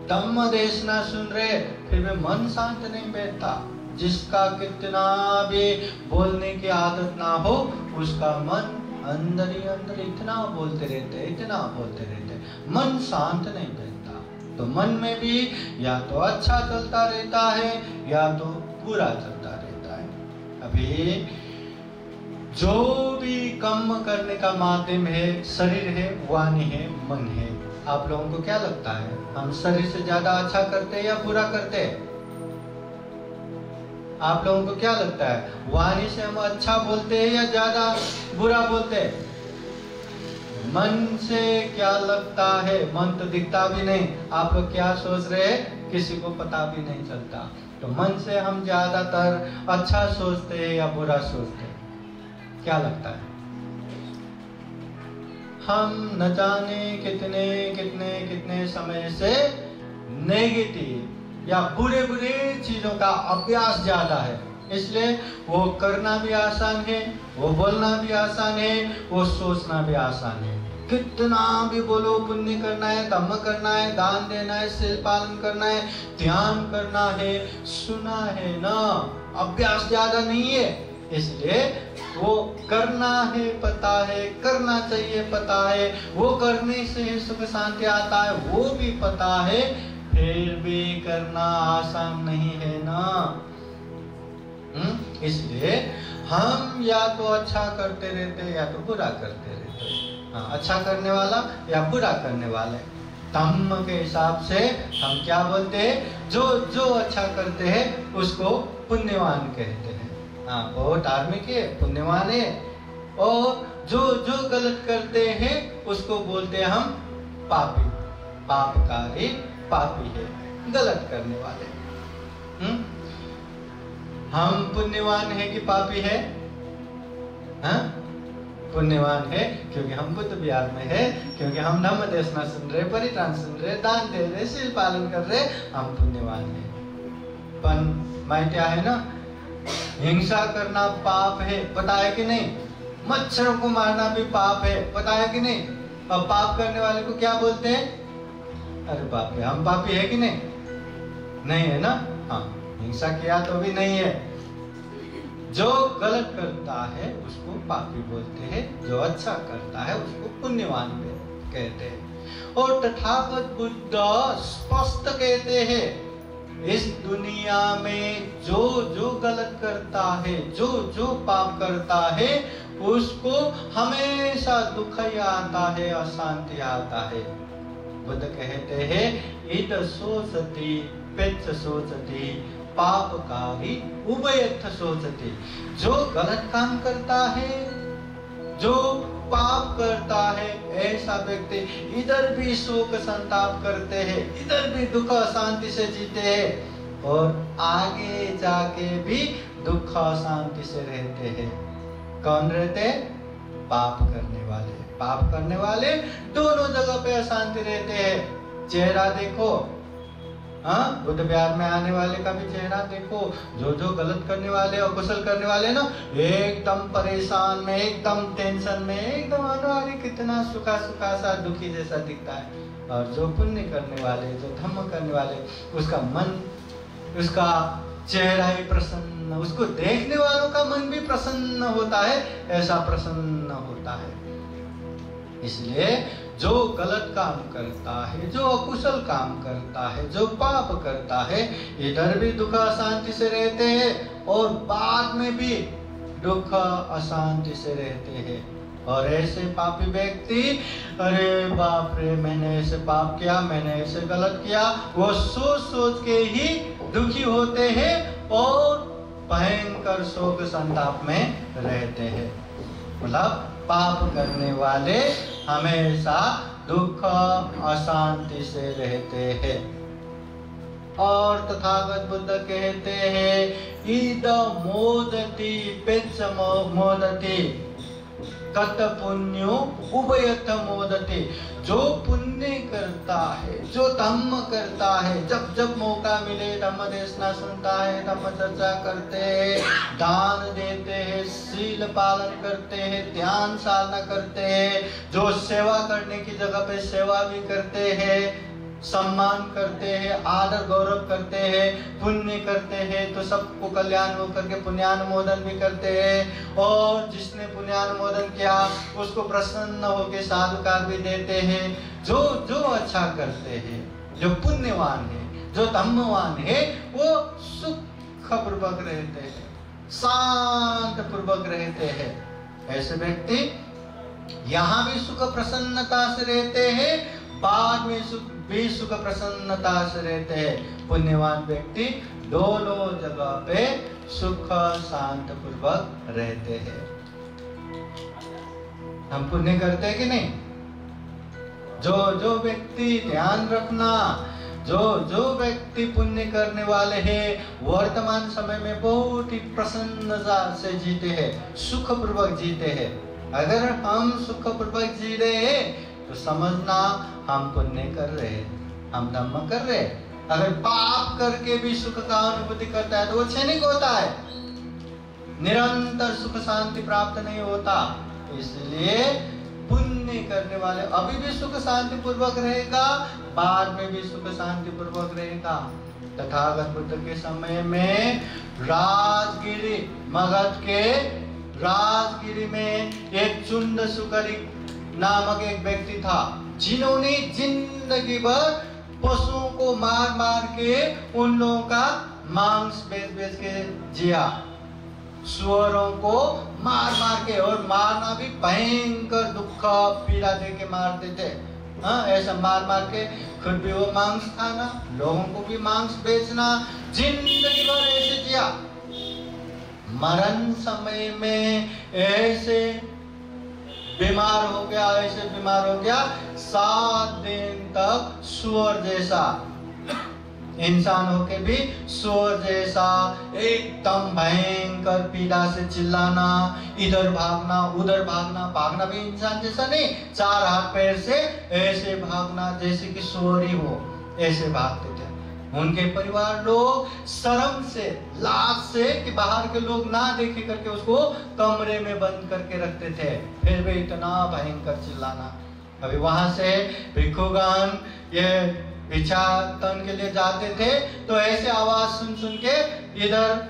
धम्म देशना सुन रहे, फिर भी मन शांत नहीं बैठता. जिसका कितना भी बोलने की आदत ना हो, उसका मन अंदर ही अंदर इतना बोलते रहते, मन शांत नहीं बैठता. तो मन में भी या तो अच्छा चलता रहता है या तो बुरा चलता रहता है. अभी जो भी कर्म करने का माध्यम है, शरीर है, वाणी है, मन है. आप लोगों को क्या लगता है, हम शरीर से ज्यादा अच्छा करते हैं या बुरा करते हैं? आप लोगों को क्या लगता है, वाणी से हम अच्छा बोलते हैं या ज्यादा बुरा बोलते हैं? मन से क्या लगता है, मन तो दिखता भी नहीं, आप लोग क्या सोच रहे हैं किसी को पता भी नहीं चलता। तो मन से हम ज्यादातर अच्छा सोचते हैं या बुरा सोचते हैं, क्या लगता है? हम न जाने कितने कितने कितने समय से नेगेटिव या बुरे बुरे चीजों का अभ्यास ज्यादा है, इसलिए वो करना भी आसान है, वो बोलना भी आसान है, वो सोचना भी आसान है। कितना भी बोलो पुण्य करना है, धर्म करना है, दान देना है, शील पालन करना है, ध्यान करना है, सुना है ना, अभ्यास ज्यादा नहीं है, इसलिए वो करना है पता है, करना चाहिए पता है, वो करने से सुख शांति आता है वो भी पता है, फिर भी करना आसान नहीं है ना। इसलिए हम या तो अच्छा करते रहते या तो बुरा करते रहते। हाँ, अच्छा करने वाला या बुरा करने वाले, धम्म के हिसाब से हम क्या बोलते हैं, जो जो अच्छा करते हैं उसको पुण्यवान कहते हैं। हाँ, वो धार्मिक है, पुण्यवान है, और जो जो गलत करते हैं उसको बोलते हैं हम पापी, पापकारी, पापी है, गलत करने वाले। हम पुण्यवान है कि पापी है? हाँ, पुण्यवान है क्योंकि हम बुद्ध विहार में है, क्योंकि हम धम्म देशना सुन रहे, परित्राण सुन रहे, दान दे रहे, शील पालन कर रहे, हम पुण्यवान है। पर मैं क्या है ना, हिंसा करना पाप है, पता है कि नहीं? मच्छरों को मारना भी पाप है, पता है कि नहीं? अब पाप करने वाले को क्या बोलते हैं? अरे बाप रे, हम पापी है कि नहीं? नहीं है ना। हाँ, हिंसा किया तो भी नहीं है। जो गलत करता है उसको पापी बोलते हैं, जो अच्छा करता है उसको पुण्यवान कहते हैं। और तथागत बुद्ध स्पष्ट कहते हैं, इस दुनिया में जो जो गलत करता है, जो जो पाप करता है, उसको हमेशा दुख ही आता है, अशांति आता है। बुद्ध कहते हैं, इद सोचती पेच सोचती पापकारी उभयथ सोचती। जो गलत काम करता है, जो पाप करता है, ऐसा व्यक्ति इधर भी शोक संताप करते हैं, इधर भी दुख अशांति से जीते हैं, और आगे जाके भी दुख अशांति से रहते हैं। कौन रहते? पाप करने वाले। पाप करने वाले दोनों जगह पे अशांति रहते हैं। चेहरा देखो, हाँ, बुद्ध विहार में आने वाले का भी चेहरा देखो, जो जो गलत करने वाले और कुशल करने वाले ना, एकदम परेशान में, एकदम टेंशन में, एकदम अरे कितना सुखा सुखा सा दुखी जैसा दिखता है। और जो पुण्य करने वाले, जो धर्म करने वाले, उसका मन, उसका चेहरा ही प्रसन्न, उसको देखने वालों का मन भी प्रसन्न होता है, ऐसा प्रसन्न होता है। इसलिए जो गलत काम करता है, जो अकुशल काम करता है, जो पाप करता है, इधर भी दुख अशांति से रहते हैं और बाद में भी दुख अशांति से रहते हैं। और ऐसे पापी व्यक्ति, अरे बाप रे, मैंने ऐसे पाप किया, मैंने ऐसे गलत किया, वो सोच सोच के ही दुखी होते हैं और भयंकर शोक संताप में रहते हैं। मतलब पाप करने वाले हमेशा दुख अशांति से रहते हैं। और तथागत बुद्ध कहते हैं, इद मोदति पेच मोदति कत पुण्यो उभयथ मोदति। जो पुण्य करता है, जो धम्म करता है, जब जब मौका मिले धम्म देशना सुनता है, धम्म चर्चा करते हैं, दान देते हैं, शील पालन करते हैं, ध्यान साधना करते हैं, जो सेवा करने की जगह पे सेवा भी करते हैं, सम्मान करते हैं, आदर गौरव करते हैं, पुण्य करते हैं, तो सबको कल्याण हो करके पुण्यानुमोदन भी करते हैं। और जिसने पुण्यानुमोदन किया उसको प्रसन्न होकर साधुकार भी देते हैं। जो जो अच्छा करते हैं, जो पुण्यवान है, जो धम्मवान है, वो सुख पूर्वक रहते हैं, शांत पूर्वक रहते हैं। ऐसे व्यक्ति यहाँ भी सुख प्रसन्नता से रहते हैं, बाद में भी सुख प्रसन्नता से रहते हैं। पुण्यवान व्यक्ति दोनों जगह पे सुख शांत पूर्वक रहते हैं। हम पुण्य करते हैं कि नहीं? जो व्यक्ति, ध्यान रखना, जो व्यक्ति पुण्य करने वाले हैं वर्तमान समय में बहुत ही प्रसन्नता से जीते हैं, सुखपूर्वक जीते हैं। अगर हम सुखपूर्वक जी रहे हैं तो समझना हम पुण्य कर रहे हैं, हम धर्म कर रहे हैं। अगर पाप करके भी सुख का अनुभूति करता है तो वो क्षणिक होता है, निरंतर सुख शांति प्राप्त नहीं होता। इसलिए पुण्य करने वाले अभी भी सुख शांति पूर्वक रहेगा, बाद में भी सुख शांति पूर्वक रहेगा। तथागत बुद्ध के समय में राजगिरी, मगध के राजगिरी में एक चुंद सुकरी नामक एक व्यक्ति था, जिन्होंने जिंदगी भर पशुओं को मार मार के उन लोगों का मांस बेच बेच के जिया। सुअरों को मार मार के, और मारना भी भयंकर दुख पीड़ा दे के मारते थे। ऐसा मार मार के खुद भी वो मांस खाना, लोगों को भी मांस बेचना, जिंदगी भर ऐसे जिया। मरण समय में ऐसे बीमार हो गया, ऐसे बीमार हो गया, 7 दिन तक सुअर जैसा, इंसान होके भी सुअर जैसा एकदम भयंकर पीड़ा से चिल्लाना, इधर भागना उधर भागना, भागना भी इंसान जैसा नहीं, 4 हाथ पैर से ऐसे भागना जैसे कि सुअर ही हो, ऐसे भागते थे। उनके परिवार लोग शर्म से, लाज से कि बाहर के लोग ना देखे करके उसको कमरे में बंद करके रखते थे, फिर भी इतना भयंकर चिल्लाना। अभी वहां से भिक्षुगण ये भिक्षाटन के लिए जाते थे तो ऐसे आवाज सुन सुन के इधर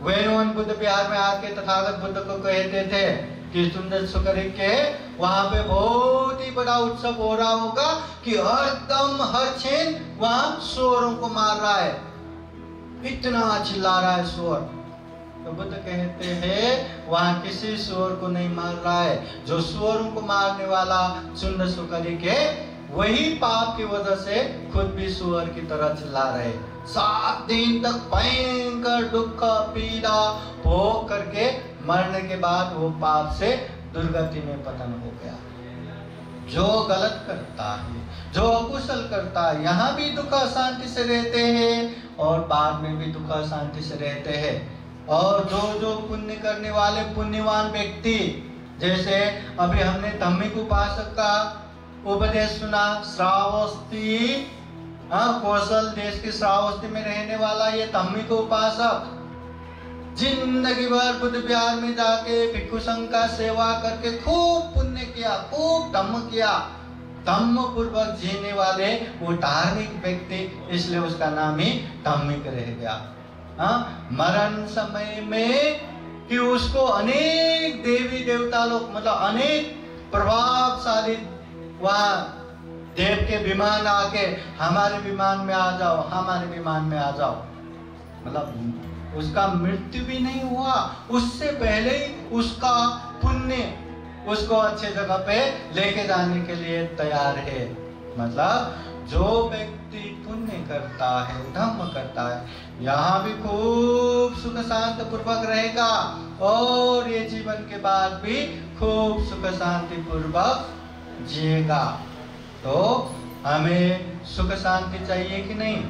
वेणुवन बुद्ध विहार में आके तथागत बुद्ध को कहते थे कि सुंदर सुकरी के वहां पे बहुत ही बड़ा उत्सव हो रहा होगा कि हरदम हर क्षण वहां सुअरों को मार रहा है, इतना चिल्ला रहा है सुअर। तो बुद्ध कहते हैं वहां किसी सुअर को नहीं मार रहा है, जो सुअरों को मारने वाला सुंदर सुकरी के वही पाप की वजह से खुद भी सुअर की तरह चिल्ला रहे। 7 दिन तक भयंकर दुख पीड़ा भोग करके मरने के बाद वो पाप से दुर्गति में पतन हो गया। जो गलत करता है, जो अकुशल करता है, यहाँ भी दुख शांति से रहते हैं और बाद में भी दुख शांति से रहते हैं। और जो पुण्य करने वाले पुण्यवान व्यक्ति, जैसे अभी हमने धम्मिक उपासक का उपदेश सुना, श्रावस्ती, कौशल देश की श्रावस्ती में रहने वाला ये धम्मिक उपासक जिंदगी भर बुद्ध विहार में जाके भिक्षु संघ का सेवा करके खूब पुण्य किया, खूब धम्म किया, धम्म पूर्वक जीने वाले वो धार्मिक व्यक्ति, इसलिए उसका नाम ही धम्मिक रह गया। मरण समय में कि उसको अनेक देवी देवता लोग, मतलब अनेक प्रभावशाली वहां देव के विमान आके हमारे विमान में आ जाओ, हमारे विमान में आ जाओ, मतलब उसका मृत्यु भी नहीं हुआ, उससे पहले ही उसका पुण्य उसको अच्छे जगह पे लेके जाने के लिए तैयार है। मतलब जो व्यक्ति पुण्य करता है, धर्म करता है, यहाँ भी खूब सुख शांति पूर्वक रहेगा और ये जीवन के बाद भी खूब सुख शांति पूर्वक जिएगा। तो हमें सुख शांति चाहिए कि नहीं,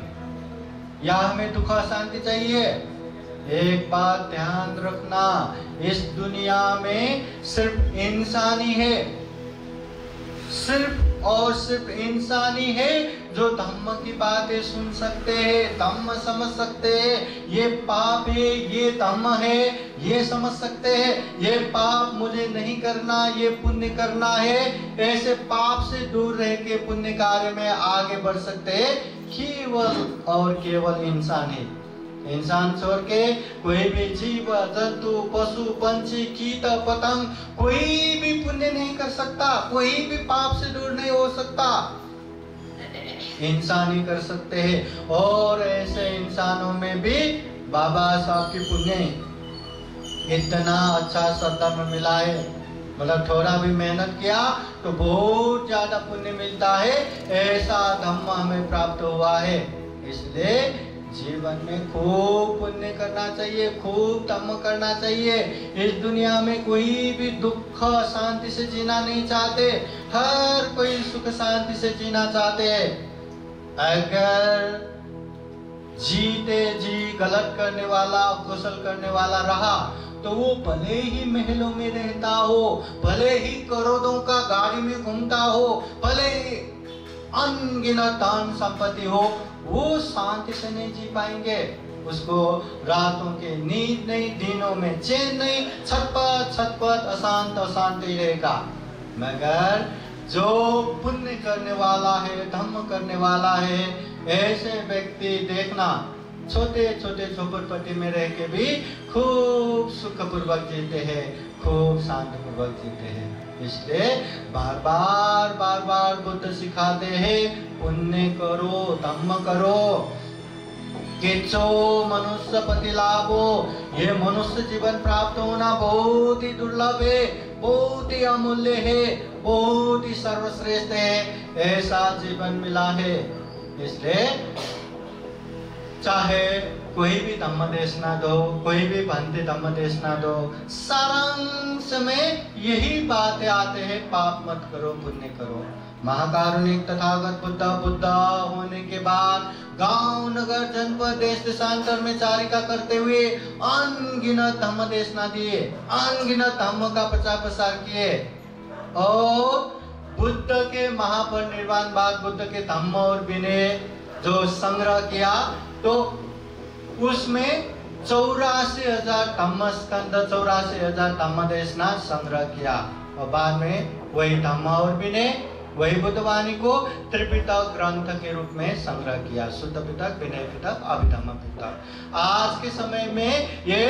या हमें दुख शांति चाहिए? एक बात ध्यान रखना, इस दुनिया में सिर्फ इंसान ही है, सिर्फ और सिर्फ इंसान ही है जो धम्म की बातें सुन सकते हैं, धम्म समझ सकते हैं। ये पाप है, ये धम्म है, ये समझ सकते हैं। ये पाप मुझे नहीं करना, ये पुण्य करना है। ऐसे पाप से दूर रह के पुण्य कार्य में आगे बढ़ सकते हैं केवल और केवल इंसान है। इंसान छोड़ के कोई भी जीव जंतु पशु पंछी कीट पतंग कोई भी पुण्य नहीं कर सकता, कोई भी पाप से दूर नहीं हो सकता, इंसान ही कर सकते हैं। और ऐसे इंसानों में भी बाबा साहब की पुण्य इतना अच्छा सद्धर्म मिला है, मतलब थोड़ा भी मेहनत किया तो बहुत ज्यादा पुण्य मिलता है, ऐसा धम्म हमें प्राप्त हुआ है। इसलिए जीवन में खूब पुण्य करना चाहिए, खूब धर्म करना चाहिए। इस दुनिया में कोई भी दुख शांति से जीना नहीं चाहते, हर कोई सुख शांति से जीना चाहते हैं। अगर जीते जी गलत करने वाला, कुशल करने वाला रहा तो वो भले ही महलों में रहता हो, भले ही करोड़ों का गाड़ी में घूमता हो, भले ही अनगिनत धन संपत्ति हो, वो शांति से नहीं जी पाएंगे। उसको रातों के नींद नहीं, दिनों में चैन नहीं, छटपट छटपट अशांत अशांत ही रहेगा। मगर जो पुण्य करने वाला है, धर्म करने वाला है, ऐसे व्यक्ति देखना छोटे छोटे झोपड़पट्टी में रह के भी खूब सुखपूर्वक जीते हैं, खूब शांतिपूर्वक जीते हैं। इसलिए बार बार बुद्ध सिखाते हैं, पुण्य करो, धम्म करो, किचो मनुष्य पति लाभो। ये मनुष्य जीवन प्राप्त होना बहुत ही दुर्लभ है, बहुत ही अमूल्य है, बहुत ही सर्वश्रेष्ठ है। ऐसा जीवन मिला है। इसलिए चाहे कोई भी धम्म देशना दो, कोई भी भंते धम्म देशना दो, सारांश में यही बातें आते हैं, पाप मत करो, पुण्य करो। महाकारुणिक तथागत बुद्ध होने के बाद गांव नगर जनपद देश देशांतर में चारिका करते हुए अनगिनत धम्म देशना दिए, अनगिनत धम्म का प्रचार प्रसार किए। और बुद्ध के महापरिनिर्वाण बाद बुद्ध के धम्म और विनय जो संग्रह किया तो उसमें 84,000 धम्म स्कंद, 84,000 धम्म देशना संग्रह किया। और बाद में वही धम्म और विनय, वही बुद्धवाणी को त्रिपिटक ग्रंथ के रूप में संग्रह किया। शुद्ध पिटक, विनय पिटक, अभिधम्म पिटक। आज के समय में ये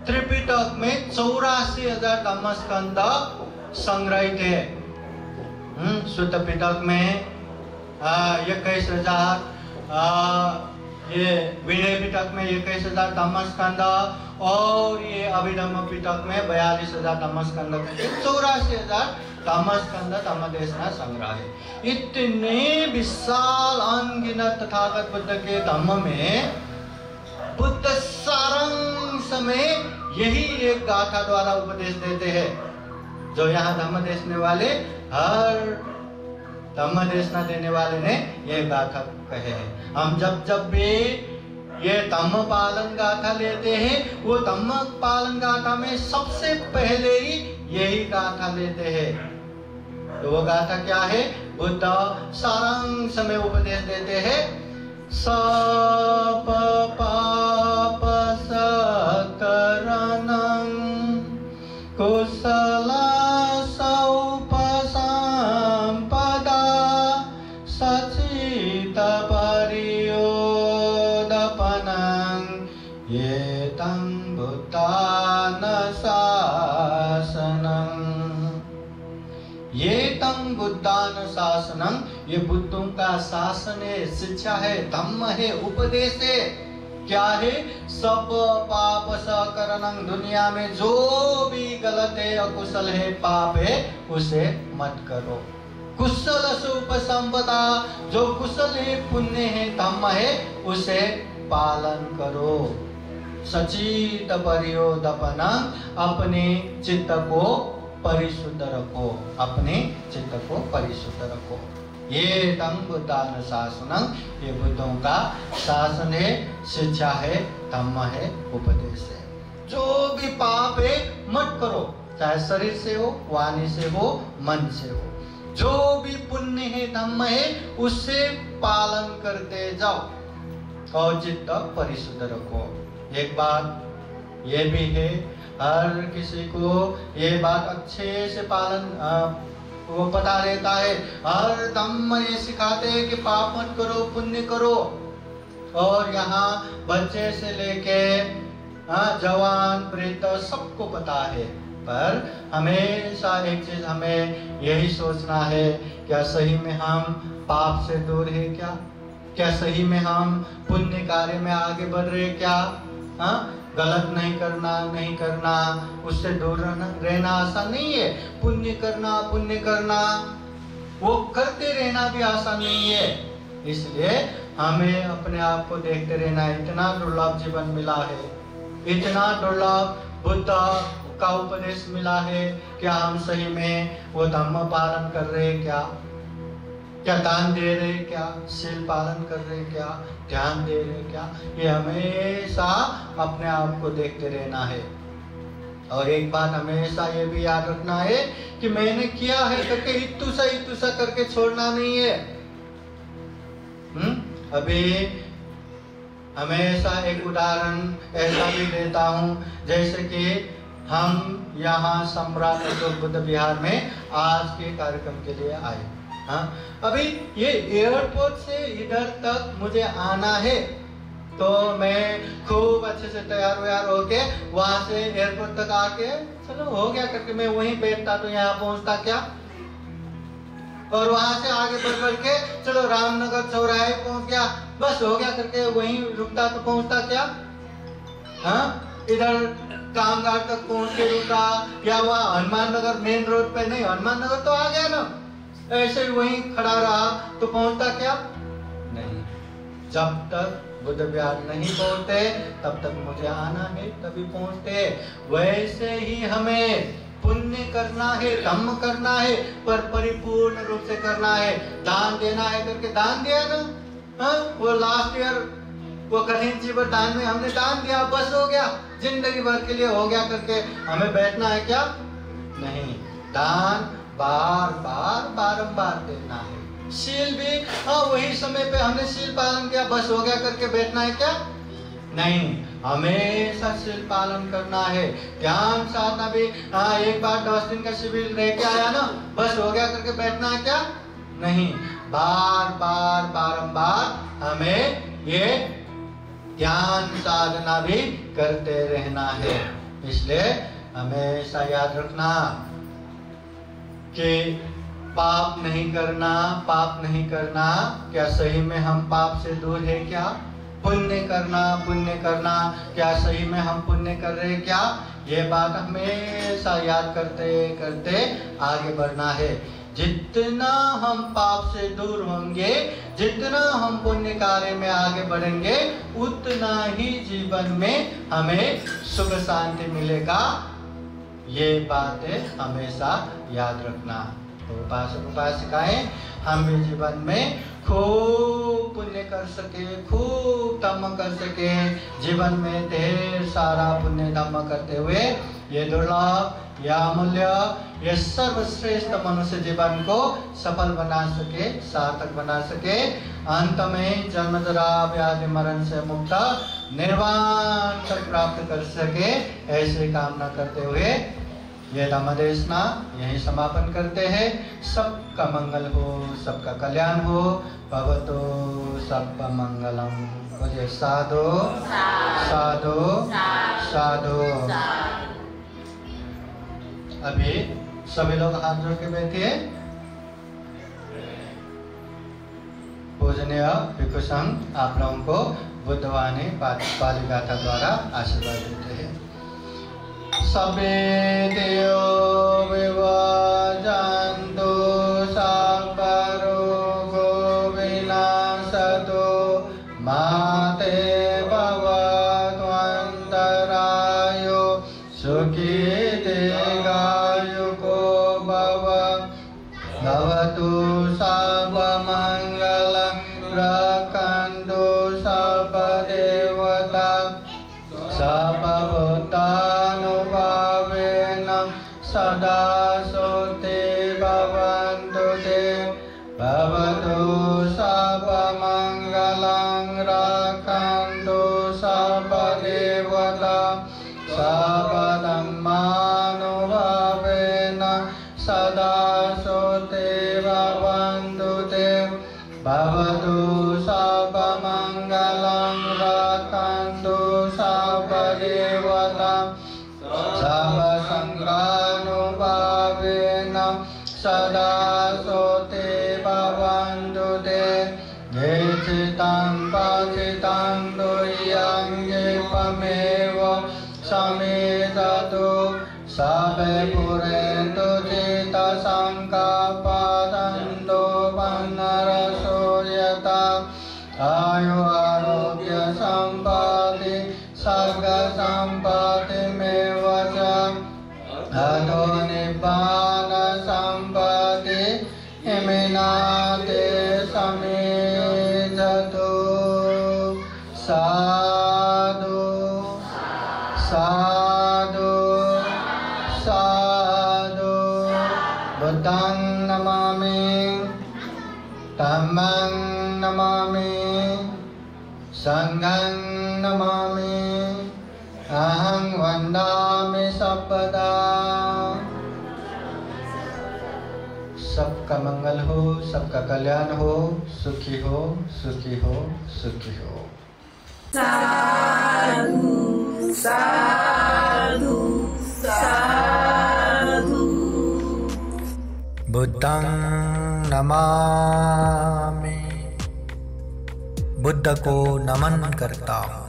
त्रिपिटक में 84,000 धम्म स्कंद संग्रहित है। शुद्ध पिटक में 21,000, ये विनय पिटक में 21,000 धम्म स्कंद, और ये अभिधम्म पिटक में 42,000 धम्म स्कंद, 84,000 धम्म स्कंद धम्म देशना संग्रह है। इतने विशाल अनगिनत तथागत बुद्ध के धम्म में बुद्ध सारांश में यही एक गाथा द्वारा उपदेश देते हैं, जो यहाँ धम्म देशने वाले, हर धम्म देशना देने वाले ने ये गाथा कहे हैं। हम जब भी ये धम्म पालन गाथा लेते हैं, वो धम्म पालन गाथा में सबसे पहले ही यही गाथा लेते हैं। तो वो गाथा क्या है? बुद्ध सारांश में उपदेश देते हैं, सब पाप सकरणं कुशल बुद्धान शासनम, ये बुद्धों का शासन है, शिक्षा है, धम्म है, उपदेश है। क्या है? सब पाप सकरणं, दुनिया में जो भी गलत है, अकुशल है, पाप है, उसे मत करो। कुशल उपसंपदा, जो कुशल है, पुण्य है, धम्म है, उसे पालन करो। सचित परियोदपनं, अपने चित्त को परिशुद्ध रखो, अपने चित्त को परिशुद्ध रखो। ये तम बुद्धान शासनं, ये बुद्धों का शासन है, शिक्षा है, धम्म है, उपदेश है। जो भी पाप है मत करो, चाहे शरीर से हो, वाणी से हो, मन से हो। जो भी पुण्य है, धम्म है, उससे पालन करते जाओ और चित्त परिशुद्ध रखो। एक बात ये भी है, हर किसी को ये बात अच्छे से पालन वो पता रहता है। हर धम्म ये सिखाते हैं कि पाप मत करो, पुण्य करो। और यहाँ बच्चे से लेके जवान वृद्ध सबको पता है, पर हमेशा एक चीज हमें यही सोचना है, क्या सही में हम पाप से दूर है? क्या सही में हम पुण्य कार्य में आगे बढ़ रहे? क्या गलत नहीं करना, उससे दूर रहना आसान नहीं है। पुण्य करना, वो करते रहना भी आसान नहीं है। इसलिए हमें अपने आप को देखते रहना है। इतना दुर्लभ जीवन मिला है, इतना दुर्लभ बुद्ध का उपदेश मिला है, क्या हम सही में वो धर्म पालन कर रहे हैं? क्या दान दे रहे, क्या शील पालन कर रहे, क्या ध्यान दे रहे, क्या? ये हमेशा अपने आप को देखते रहना है। और एक बात हमेशा ये भी याद रखना है कि मैंने किया है करके इत्तुसा करके छोड़ना नहीं है। अभी हमेशा एक उदाहरण ऐसा भी देता हूँ, जैसे कि हम यहाँ सम्राट अशोक बुद्ध विहार में आज के कार्यक्रम के लिए आए। हाँ, अभी ये एयरपोर्ट से इधर तक मुझे आना है, तो मैं खूब अच्छे से तैयार व्यार होके वहां से एयरपोर्ट तक आके चलो हो गया करके मैं वहीं बैठता तो यहाँ पहुंचता क्या, और वहां से आगे बढ़ के चलो रामनगर चौराहे पहुंच गया, बस हो गया करके वहीं रुकता तो पहुंचता क्या? हाँ, इधर कामगार तक पहुंच के रुका, या वहाँ हनुमान नगर मेन रोड पे नहीं, हनुमान नगर तो आ गया ना, ऐसे ही वहीं खड़ा रहा तो पहुंचता क्या? नहीं। जब तक बुद्ध विहार नहीं पहुंचते तब तक मुझे आना है, तभी पहुंचते। वैसे ही हमें पुण्य करना है, धम्म करना है, पर परिपूर्ण रूप से करना है। दान देना है करके दान दिया ना, हाँ, वो लास्ट ईयर वो कठिन जीवन दान में हमने दान दिया, बस हो गया, जिंदगी भर के लिए हो गया करके हमें बैठना है क्या? नहीं, दान बार बार बारंबार देना है। शील भी हाँ, वही समय पे हमने शील पालन किया, बस हो गया करके बैठना है क्या? नहीं, हमेशा शील पालन करना है। ध्यान साधना भी हाँ, एक बार 10 दिन का शिविर लेके आया ना, बस हो गया करके बैठना है क्या? नहीं, बार बार बारंबार हमें ये ध्यान साधना भी करते रहना है। इसलिए हमेशा याद रखना कि पाप नहीं करना, पाप नहीं करना, क्या सही में हम पाप से दूर है क्या? पुण्य करना, पुण्य करना, क्या सही में हम पुण्य कर रहे हैं क्या? ये बात हमेशा याद करते करते आगे बढ़ना है। जितना हम पाप से दूर होंगे, जितना हम पुण्य कार्य में आगे बढ़ेंगे, उतना ही जीवन में हमें सुख शांति मिलेगा। ये बातें हमेशा याद रखना। तो उपासक उपासिकाएं हम भी जीवन में खूब पुण्य कर सके, खूब धम्म कर सके, जीवन में ढेर सारा पुण्य धम्म करते हुए ये दुर्लभ, यह अमूल्य, ये सर्वश्रेष्ठ मनुष्य जीवन को सफल बना सके, सार्थक बना सके, अंत में जन्म जरा व्याधि मरण से मुक्त निर्वाण तक प्राप्त कर सके, ऐसे कामना करते हुए ये धम्मदेशना यही समापन करते हैं। सबका मंगल हो, सबका कल्याण हो, भवतो सब मंगलम। बोलिए साधु साधु साधु। अभी सभी लोग हाथ जोड़ के बैठिए। पूजनीय भिक्षु संघ आप लोगों को बुद्धवाणी पाली गाथा द्वारा आशीर्वाद देते हैं। सबे देव विवाजन्तु सर्वरोगो विनाशतु माते भवत्वन्तरायो सुखी दीर्घायुको भव। भवतु सर्वमङ्गलं रक्षन्तु सर्वदेवता सर्वभूतानुभावेन सदा सोते भवन्तु ते। भवतु सर्वमङ्गलं रक्षन्तु सर्वदेवता सर्वधर्मानुभावेन सदा सोते भवन्तु ते। भवतु सर्वमङ्गलं रक्षन्तु सर्वदेवता सर्वसङ्घानुभावेन सदा सोते भवन्तु ते। ये चितं पतितं दुह्यं येपमेव समेधतु सबे पुरेन्तु चित्तसङ्कल्पदन्तो वनरसो यथा सम्पत्ति सर्ग सम्पत्तिमेव च अधो निब्बान सम्पत्ति इमिनाते समेधतो साधु साधु साधु बुद्धं नमामि धम्मं नमामि संघं नमामि अहं वन्दामि सर्वदा। सबका मंगल हो, सबका कल्याण हो, सुखी हो, सुखी हो, सुखी हो। साधु साधु साधु। बुद्धं नमामि, बुद्ध को नमन करता हूँ।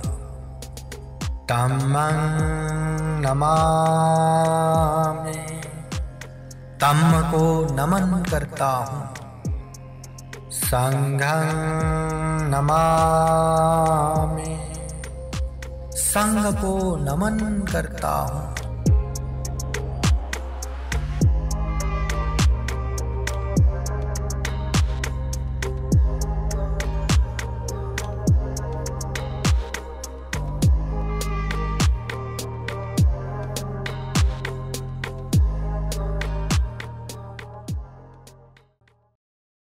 धम्मं नमामि, धम्म को नमन करता हूँ। संघं नमामि, संघ को नमन करता हूँ।